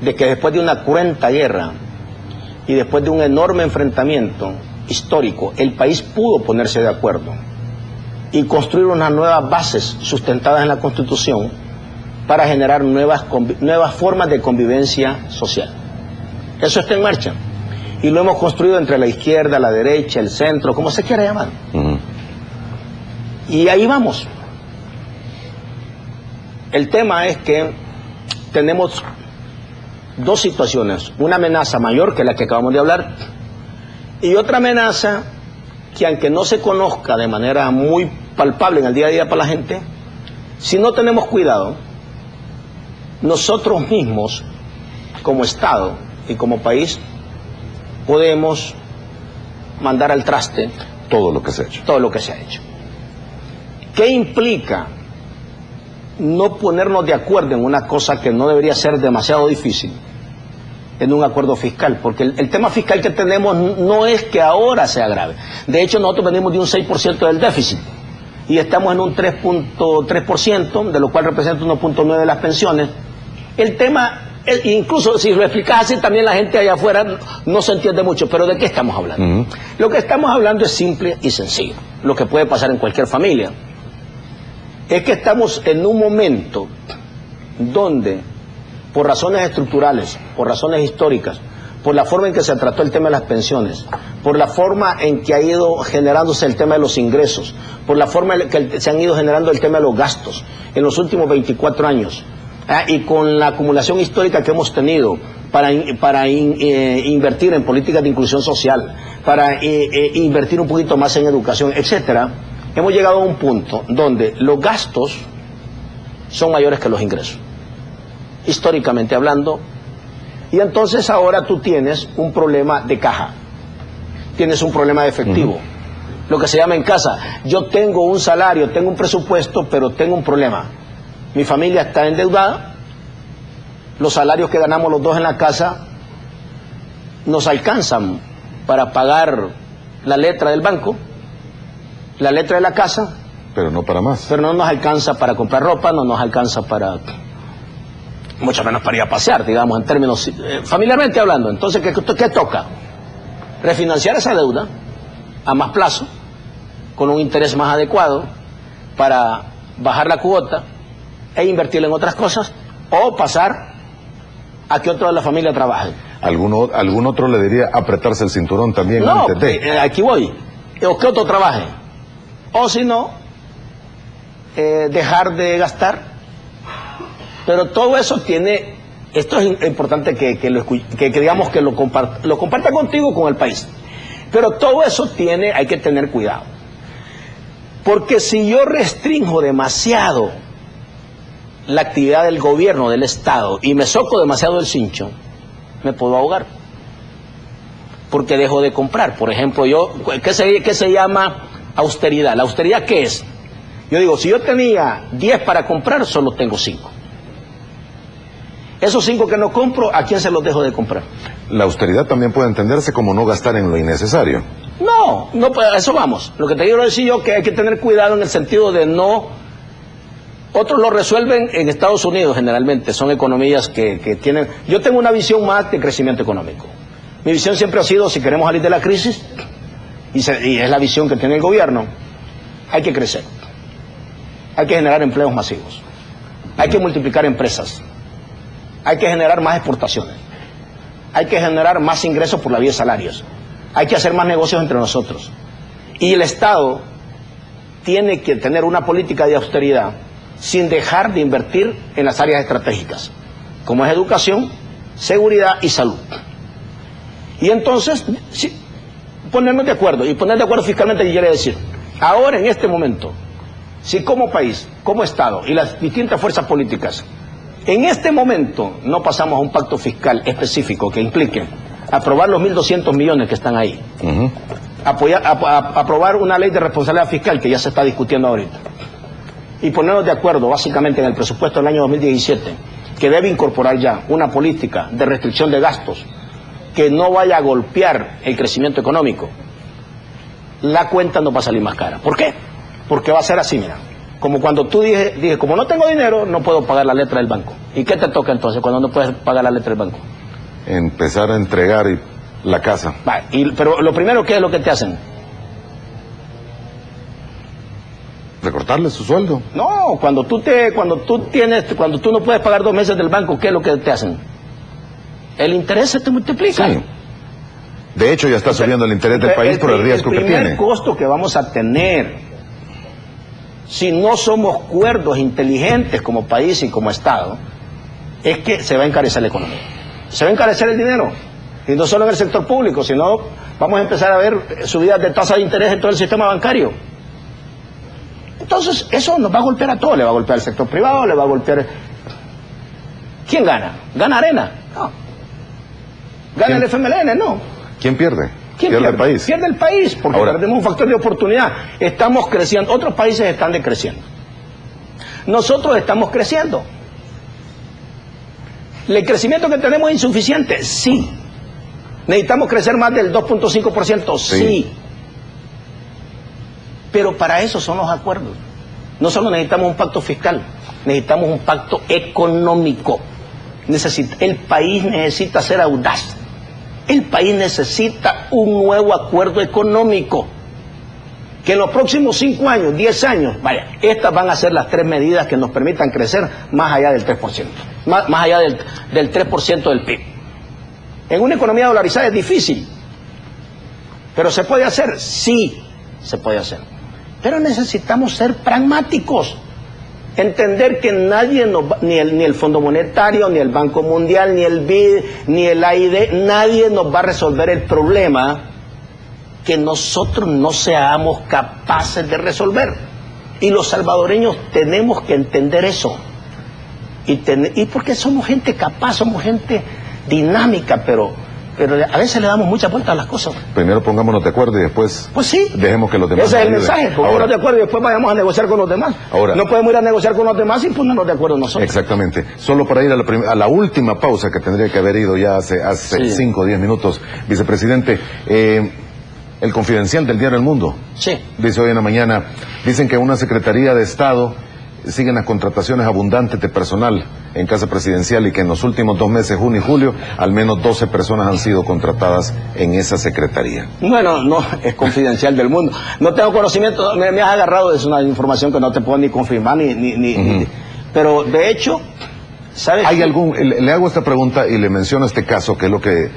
de que después de una cruenta guerra y después de un enorme enfrentamiento histórico, el país pudo ponerse de acuerdo y construir unas nuevas bases sustentadas en la Constitución para generar nuevas formas de convivencia social. Eso está en marcha y lo hemos construido entre la izquierda, la derecha, el centro, como se quiera llamar. Y ahí vamos. El tema es que tenemos dos situaciones: una amenaza mayor, que es la que acabamos de hablar, y otra amenaza que, aunque no se conozca de manera muy palpable en el día a día para la gente, si no tenemos cuidado, nosotros mismos, como Estado y como país, podemos mandar al traste todo lo que se ha hecho. Todo lo que se ha hecho. ¿Qué implica no ponernos de acuerdo en una cosa que no debería ser demasiado difícil, en un acuerdo fiscal? Porque el tema fiscal que tenemos no es que ahora sea grave. De hecho, nosotros venimos de un 6% del déficit y estamos en un 3.3%, de lo cual representa 1.9% de las pensiones. El tema, incluso si lo explicas así, también la gente allá afuera no se entiende mucho. Pero ¿de qué estamos hablando? Lo que estamos hablando es simple y sencillo, lo que puede pasar en cualquier familia. Es que estamos en un momento donde, por razones estructurales, por razones históricas, por la forma en que se trató el tema de las pensiones, por la forma en que ha ido generándose el tema de los ingresos, por la forma en que se han ido generando el tema de los gastos en los últimos 24 años, y con la acumulación histórica que hemos tenido para invertir en políticas de inclusión social, para invertir un poquito más en educación, etcétera, hemos llegado a un punto donde los gastos son mayores que los ingresos, históricamente hablando. Y entonces ahora tú tienes un problema de caja, tienes un problema de efectivo, lo que se llama en casa: yo tengo un salario, tengo un presupuesto, pero tengo un problema. Mi familia está endeudada, los salarios que ganamos los dos en la casa nos alcanzan para pagar la letra del banco, la letra de la casa, pero no para más. Pero no nos alcanza para comprar ropa, no nos alcanza para, mucho menos para ir a pasear, digamos, en términos familiarmente hablando. Entonces, ¿qué toca? Refinanciar esa deuda a más plazo, con un interés más adecuado, para bajar la cuota e invertirla en otras cosas, o pasar a que otro de la familia trabaje. ¿Algún otro le diría apretarse el cinturón también? No, antes de... aquí voy. O que otro trabaje. O si no, dejar de gastar. Pero todo eso tiene, esto es importante que digamos que lo comparta contigo, con el país. Pero todo eso hay que tener cuidado. Porque si yo restringo demasiado la actividad del gobierno, del Estado, y me soco demasiado el cincho, me puedo ahogar. Porque dejo de comprar. Por ejemplo, ¿qué se llama austeridad? ¿La austeridad qué es? Yo digo, si yo tenía 10 para comprar, solo tengo 5. Esos 5 que no compro, ¿a quién se los dejo de comprar? La austeridad también puede entenderse como no gastar en lo innecesario. No, a eso vamos. Lo que te quiero decir yo, que hay que tener cuidado en el sentido de no... Otros lo resuelven en Estados Unidos generalmente, son economías que tienen... Yo tengo una visión más de crecimiento económico. Mi visión siempre ha sido, si queremos salir de la crisis, y es la visión que tiene el gobierno, hay que crecer. Hay que generar empleos masivos. Hay que multiplicar empresas. Hay que generar más exportaciones. Hay que generar más ingresos por la vía de salarios. Hay que hacer más negocios entre nosotros. Y el Estado tiene que tener una política de austeridad sin dejar de invertir en las áreas estratégicas, como es educación, seguridad y salud. Y entonces, sí, ponernos de acuerdo, y poner de acuerdo fiscalmente, ¿qué quiere decir? Ahora, en este momento, si como país, como Estado y las distintas fuerzas políticas En este momento no pasamos a un pacto fiscal específico que implique aprobar los 1.200 millones que están ahí, aprobar una ley de responsabilidad fiscal que ya se está discutiendo ahorita, y ponernos de acuerdo básicamente en el presupuesto del año 2017, que debe incorporar ya una política de restricción de gastos que no vaya a golpear el crecimiento económico. La cuenta nos va a salir más cara. ¿Por qué? Porque va a ser así, mira. Como cuando tú dije, como no tengo dinero, no puedo pagar la letra del banco. ¿Y qué te toca entonces cuando no puedes pagar la letra del banco? Empezar a entregar la casa. Pero lo primero, ¿qué es lo que te hacen? ¿Recortarle su sueldo? No, cuando tú no puedes pagar 2 meses del banco, ¿qué es lo que te hacen? El interés se te multiplica. Sí. De hecho, ya está subiendo el interés del país por el riesgo que tiene. El primer costo que vamos a tener, si no somos cuerdos, inteligentes como país y como Estado, es que se va a encarecer la economía. Se va a encarecer el dinero. Y no solo en el sector público, sino vamos a empezar a ver subidas de tasa de interés en todo el sistema bancario. Entonces, eso nos va a golpear a todos. Le va a golpear al sector privado, le va a golpear... ¿Quién gana? ¿Gana Arena? No. ¿Gana el FMLN? No. ¿Quién pierde? ¿Quién pierde el país? Pierde el país, porque ahora perdemos un factor de oportunidad. Estamos creciendo, otros países están decreciendo. Nosotros estamos creciendo. ¿El crecimiento que tenemos es insuficiente? Sí. ¿Necesitamos crecer más del 2.5%? Sí. Pero para eso son los acuerdos. No solo necesitamos un pacto fiscal, necesitamos un pacto económico. El país necesita ser audaz. El país necesita un nuevo acuerdo económico. Que en los próximos 5 años, 10 años, estas van a ser las 3 medidas que nos permitan crecer más allá del 3%. Más allá del 3% del PIB. En una economía dolarizada es difícil. ¿Pero se puede hacer? Sí, se puede hacer. Pero necesitamos ser pragmáticos. Entender que nadie ni el Fondo Monetario, ni el Banco Mundial, ni el BID, ni el AID, nadie nos va a resolver el problema que nosotros no seamos capaces de resolver. Y los salvadoreños tenemos que entender eso. Y porque somos gente capaz, somos gente dinámica, pero a veces le damos mucha vuelta a las cosas. Primero pongámonos de acuerdo y después pues sí, dejemos que los demás ese es el ayuden. mensaje, pongámonos de acuerdo y después vayamos a negociar con los demás. Ahora, no podemos ir a negociar con los demás sin ponernos de acuerdo nosotros. Exactamente. Solo para ir a la última pausa que tendría que haber ido ya hace 5 o 10 minutos, vicepresidente, el Confidencial del diario El Mundo, dice hoy en la mañana, dicen que una Secretaría de Estado siguen las contrataciones abundantes de personal en Casa Presidencial y que en los últimos 2 meses, junio y julio, al menos 12 personas han sido contratadas en esa secretaría. Bueno, no, es Confidencial del Mundo. No tengo conocimiento, me has agarrado, es una información que no te puedo ni confirmar ni pero de hecho, ¿sabes? Le hago esta pregunta y le menciono este caso, que es lo que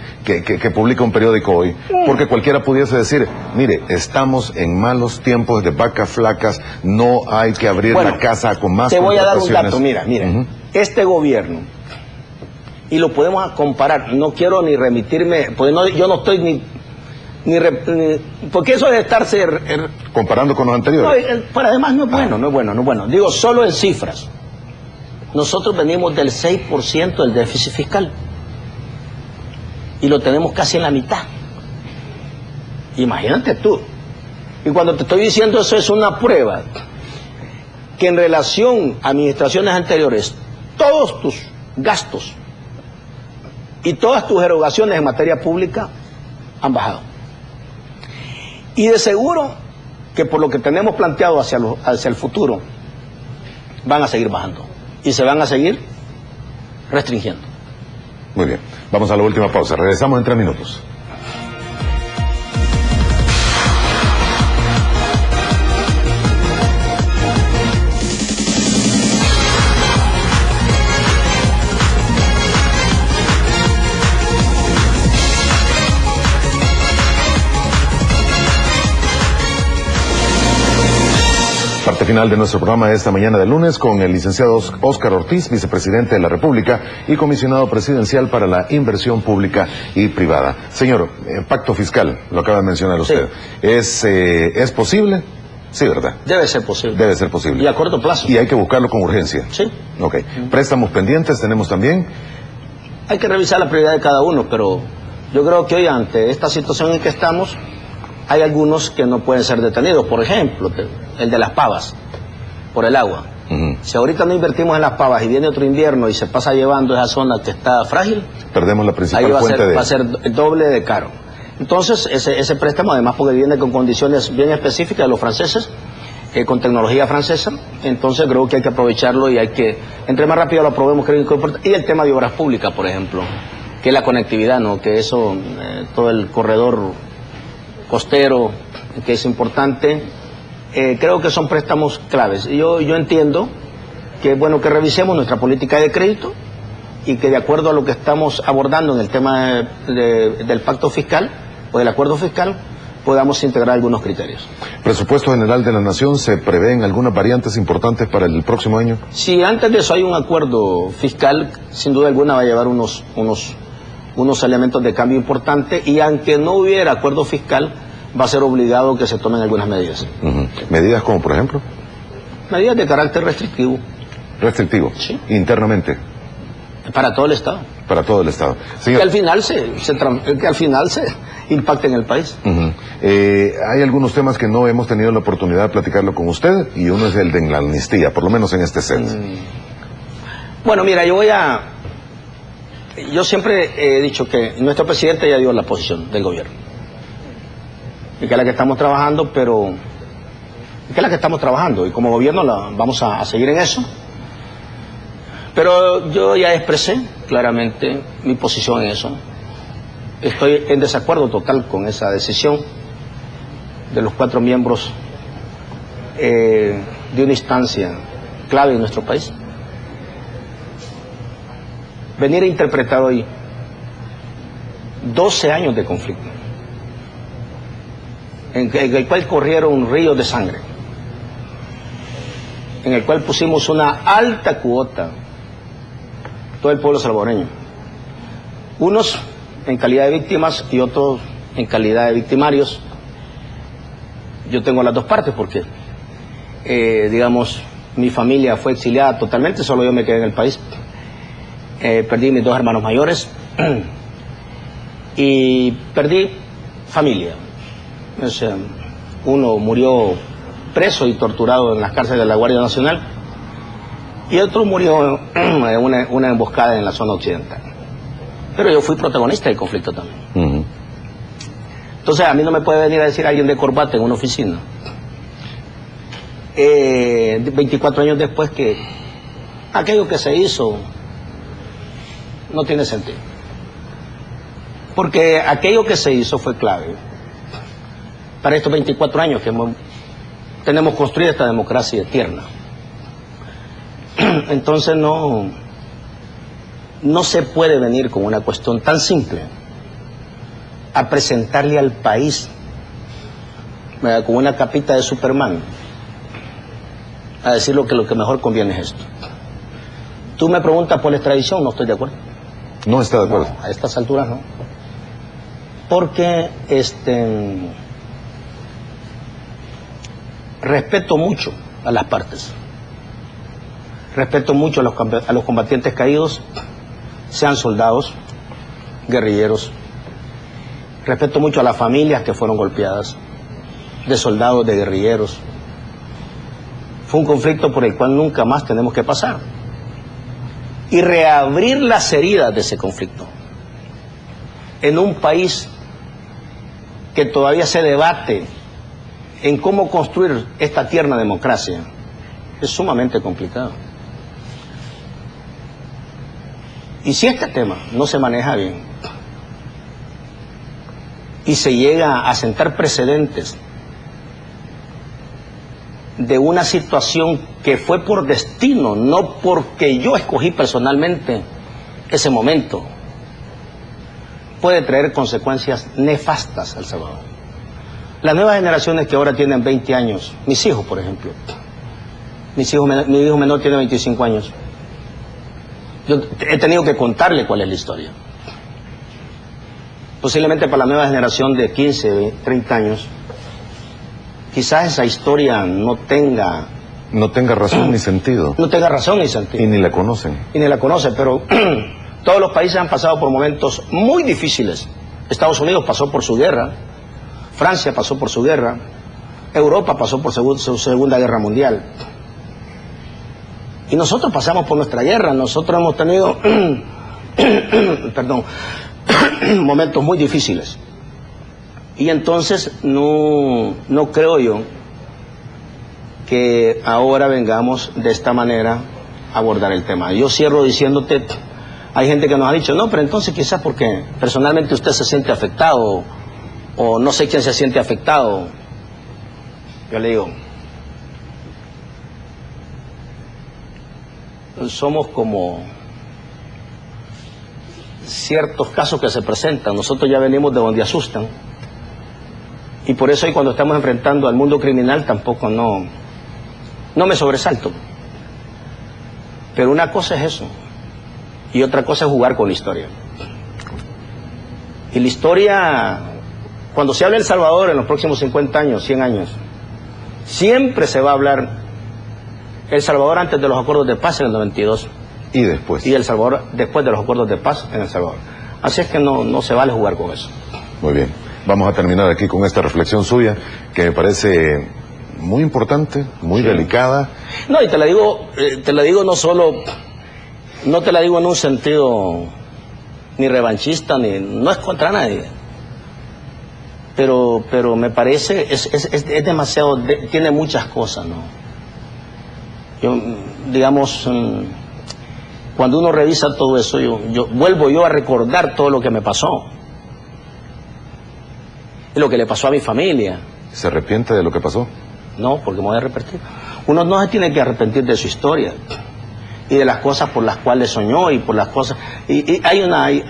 publica un periódico hoy, porque cualquiera pudiese decir, mire, estamos en malos tiempos de vacas flacas, no hay que abrir la casa con más contrataciones. Te voy a dar un dato, mira, este gobierno, y lo podemos comparar, no quiero ni remitirme, pues yo no estoy porque eso de estarse comparando con los anteriores. No, pero además no es bueno. Digo, solo en cifras. Nosotros venimos del 6% del déficit fiscal y lo tenemos casi en la mitad. Imagínate tú. Y cuando te estoy diciendo eso es una prueba que en relación a administraciones anteriores, todos tus gastos y todas tus erogaciones en materia pública han bajado. Y de seguro que por lo que tenemos planteado hacia el futuro, van a seguir bajando. Y se van a seguir restringiendo. Muy bien, vamos a la última pausa. Regresamos en 3 minutos. Parte final de nuestro programa de esta mañana de lunes con el licenciado Óscar Ortiz, vicepresidente de la República y comisionado presidencial para la inversión pública y privada. Señor, pacto fiscal, lo acaba de mencionar usted. Sí. ¿Es posible? Sí, ¿verdad? Debe ser posible. Debe ser posible. Y a corto plazo. Y hay que buscarlo con urgencia. Sí. Ok. Préstamos pendientes tenemos también. Hay que revisar la prioridad de cada uno, pero yo creo que hoy, ante esta situación en que estamos, hay algunos que no pueden ser detenidos. Por ejemplo, el de las pavas, por el agua. Si ahorita no invertimos en las pavas y viene otro invierno y se pasa llevando esa zona que está frágil, Perdemos la principal ahí va fuente a ser doble de caro. Entonces, ese préstamo, además porque viene con condiciones bien específicas de los franceses, con tecnología francesa, entonces creo que hay que aprovecharlo y hay que, entre más rápido lo aprobemos, creo que es importante. Y el tema de obras públicas, por ejemplo, que es la conectividad, ¿no? Que eso, todo el corredor costero, que es importante, creo que son préstamos claves. Y yo entiendo que es bueno que revisemos nuestra política de crédito y que de acuerdo a lo que estamos abordando en el tema del pacto fiscal o del acuerdo fiscal, podamos integrar algunos criterios. Presupuesto General de la Nación, ¿se prevén algunas variantes importantes para el próximo año? Si antes de eso hay un acuerdo fiscal, sin duda alguna va a llevar unos elementos de cambio importantes, y aunque no hubiera acuerdo fiscal, va a ser obligado que se tomen algunas medidas. ¿Medidas como, por ejemplo? Medidas de carácter restrictivo. Restrictivo. Sí. Internamente. Para todo el Estado. Para todo el Estado. Señor, Que al final se impacte en el país. hay algunos temas que no hemos tenido la oportunidad de platicarlo con usted, y uno es el de la amnistía, por lo menos en este set. Bueno, mira, yo siempre he dicho que nuestro presidente ya dio la posición del gobierno. Y que es la que estamos trabajando, y como gobierno vamos a seguir en eso. Pero yo ya expresé claramente mi posición en eso. Estoy en desacuerdo total con esa decisión de los 4 miembros de una instancia clave en nuestro país. Venir a interpretar hoy 12 años de conflicto, en el cual corrieron ríos de sangre, en el cual pusimos una alta cuota, todo el pueblo salvadoreño, unos en calidad de víctimas y otros en calidad de victimarios. Yo tengo las dos partes porque, digamos, mi familia fue exiliada totalmente, solo yo me quedé en el país. Perdí mis 2 hermanos mayores y perdí familia. O sea, uno murió preso y torturado en las cárceles de la Guardia Nacional y otro murió en una emboscada en la zona occidental. Pero yo fui protagonista del conflicto también. Entonces a mí no me puede venir a decir alguien de corbata en una oficina 24 años después que aquello que se hizo no tiene sentido. Porque aquello que se hizo fue clave para estos 24 años que tenemos construida esta democracia tierna. Entonces no se puede venir con una cuestión tan simple a presentarle al país con una capita de Superman a decir lo que mejor conviene es esto. Tú me preguntas por la extradición, no estoy de acuerdo. No está de acuerdo. No, a estas alturas no. Porque respeto mucho a las partes. Respeto mucho a los combatientes caídos, sean soldados, guerrilleros. Respeto mucho a las familias que fueron golpeadas, de soldados, de guerrilleros. Fue un conflicto por el cual nunca más tenemos que pasar. Y reabrir las heridas de ese conflicto en un país que todavía se debate en cómo construir esta tierna democracia es sumamente complicado. Y si este tema no se maneja bien y se llega a sentar precedentes de una situación que fue por destino, no porque yo escogí personalmente ese momento, puede traer consecuencias nefastas al Salvador. Las nuevas generaciones que ahora tienen 20 años, mis hijos, por ejemplo, mi hijo menor tiene 25 años, yo he tenido que contarle cuál es la historia. Posiblemente para la nueva generación de 15, 30 años, quizás esa historia no tenga razón ni sentido. No tenga razón ni sentido. Y ni la conocen. Y ni la conocen, pero todos los países han pasado por momentos muy difíciles. Estados Unidos pasó por su guerra, Francia pasó por su guerra, Europa pasó por su Segunda Guerra Mundial. Y nosotros pasamos por nuestra guerra, nosotros hemos tenido perdón, momentos muy difíciles. Y entonces no creo yo que ahora vengamos de esta manera a abordar el tema. Yo cierro diciéndote, hay gente que nos ha dicho, no, pero entonces quizás porque personalmente usted se siente afectado, o no sé quién se siente afectado. Yo le digo, somos como ciertos casos que se presentan, nosotros ya venimos de donde asustan, y por eso hoy cuando estamos enfrentando al mundo criminal tampoco no me sobresalto. Pero una cosa es eso, y otra cosa es jugar con la historia. Y la historia, cuando se habla de El Salvador en los próximos 50 años, 100 años, siempre se va a hablar El Salvador antes de los acuerdos de paz en el 92. Y después. Y El Salvador después de los acuerdos de paz en El Salvador. Así es que no se vale jugar con eso. Muy bien. Vamos a terminar aquí con esta reflexión suya, que me parece muy importante, muy delicada. No, y te la digo no solo, no te la digo en un sentido ni revanchista, no es contra nadie. Pero me parece, es demasiado, tiene muchas cosas, ¿no? Yo, digamos, cuando uno revisa todo eso, yo vuelvo a recordar todo lo que me pasó. Y lo que le pasó a mi familia. ¿Se arrepiente de lo que pasó? No, porque me voy a arrepentir. Uno no se tiene que arrepentir de su historia y de las cosas por las cuales soñó y por las cosas. Y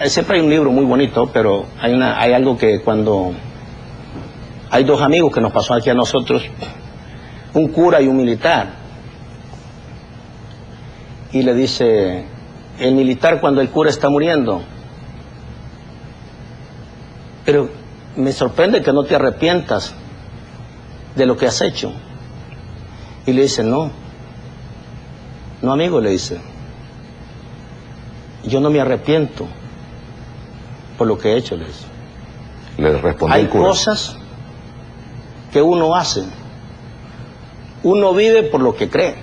siempre hay un libro muy bonito, pero hay algo que cuando hay dos amigos que nos pasó aquí a nosotros, un cura y un militar, y le dice el militar cuando el cura está muriendo, pero me sorprende que no te arrepientas de lo que has hecho. Y le dice, no amigo, le dice, yo no me arrepiento por lo que he hecho, le dice. Le respondió Hay el cura. cosas que uno hace, uno vive por lo que cree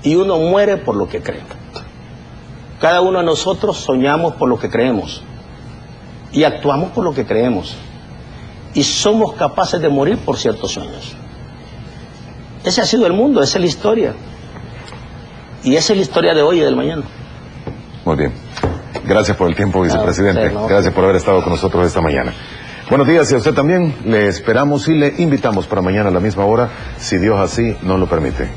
y uno muere por lo que cree. Cada uno de nosotros soñamos por lo que creemos y actuamos por lo que creemos y somos capaces de morir por ciertos sueños. Ese ha sido el mundo, esa es la historia, y esa es la historia de hoy y del mañana. Muy bien. Gracias por el tiempo, vicepresidente. Gracias por haber estado con nosotros esta mañana. Buenos días, y a usted también. Le esperamos y le invitamos para mañana a la misma hora, si Dios así nos lo permite.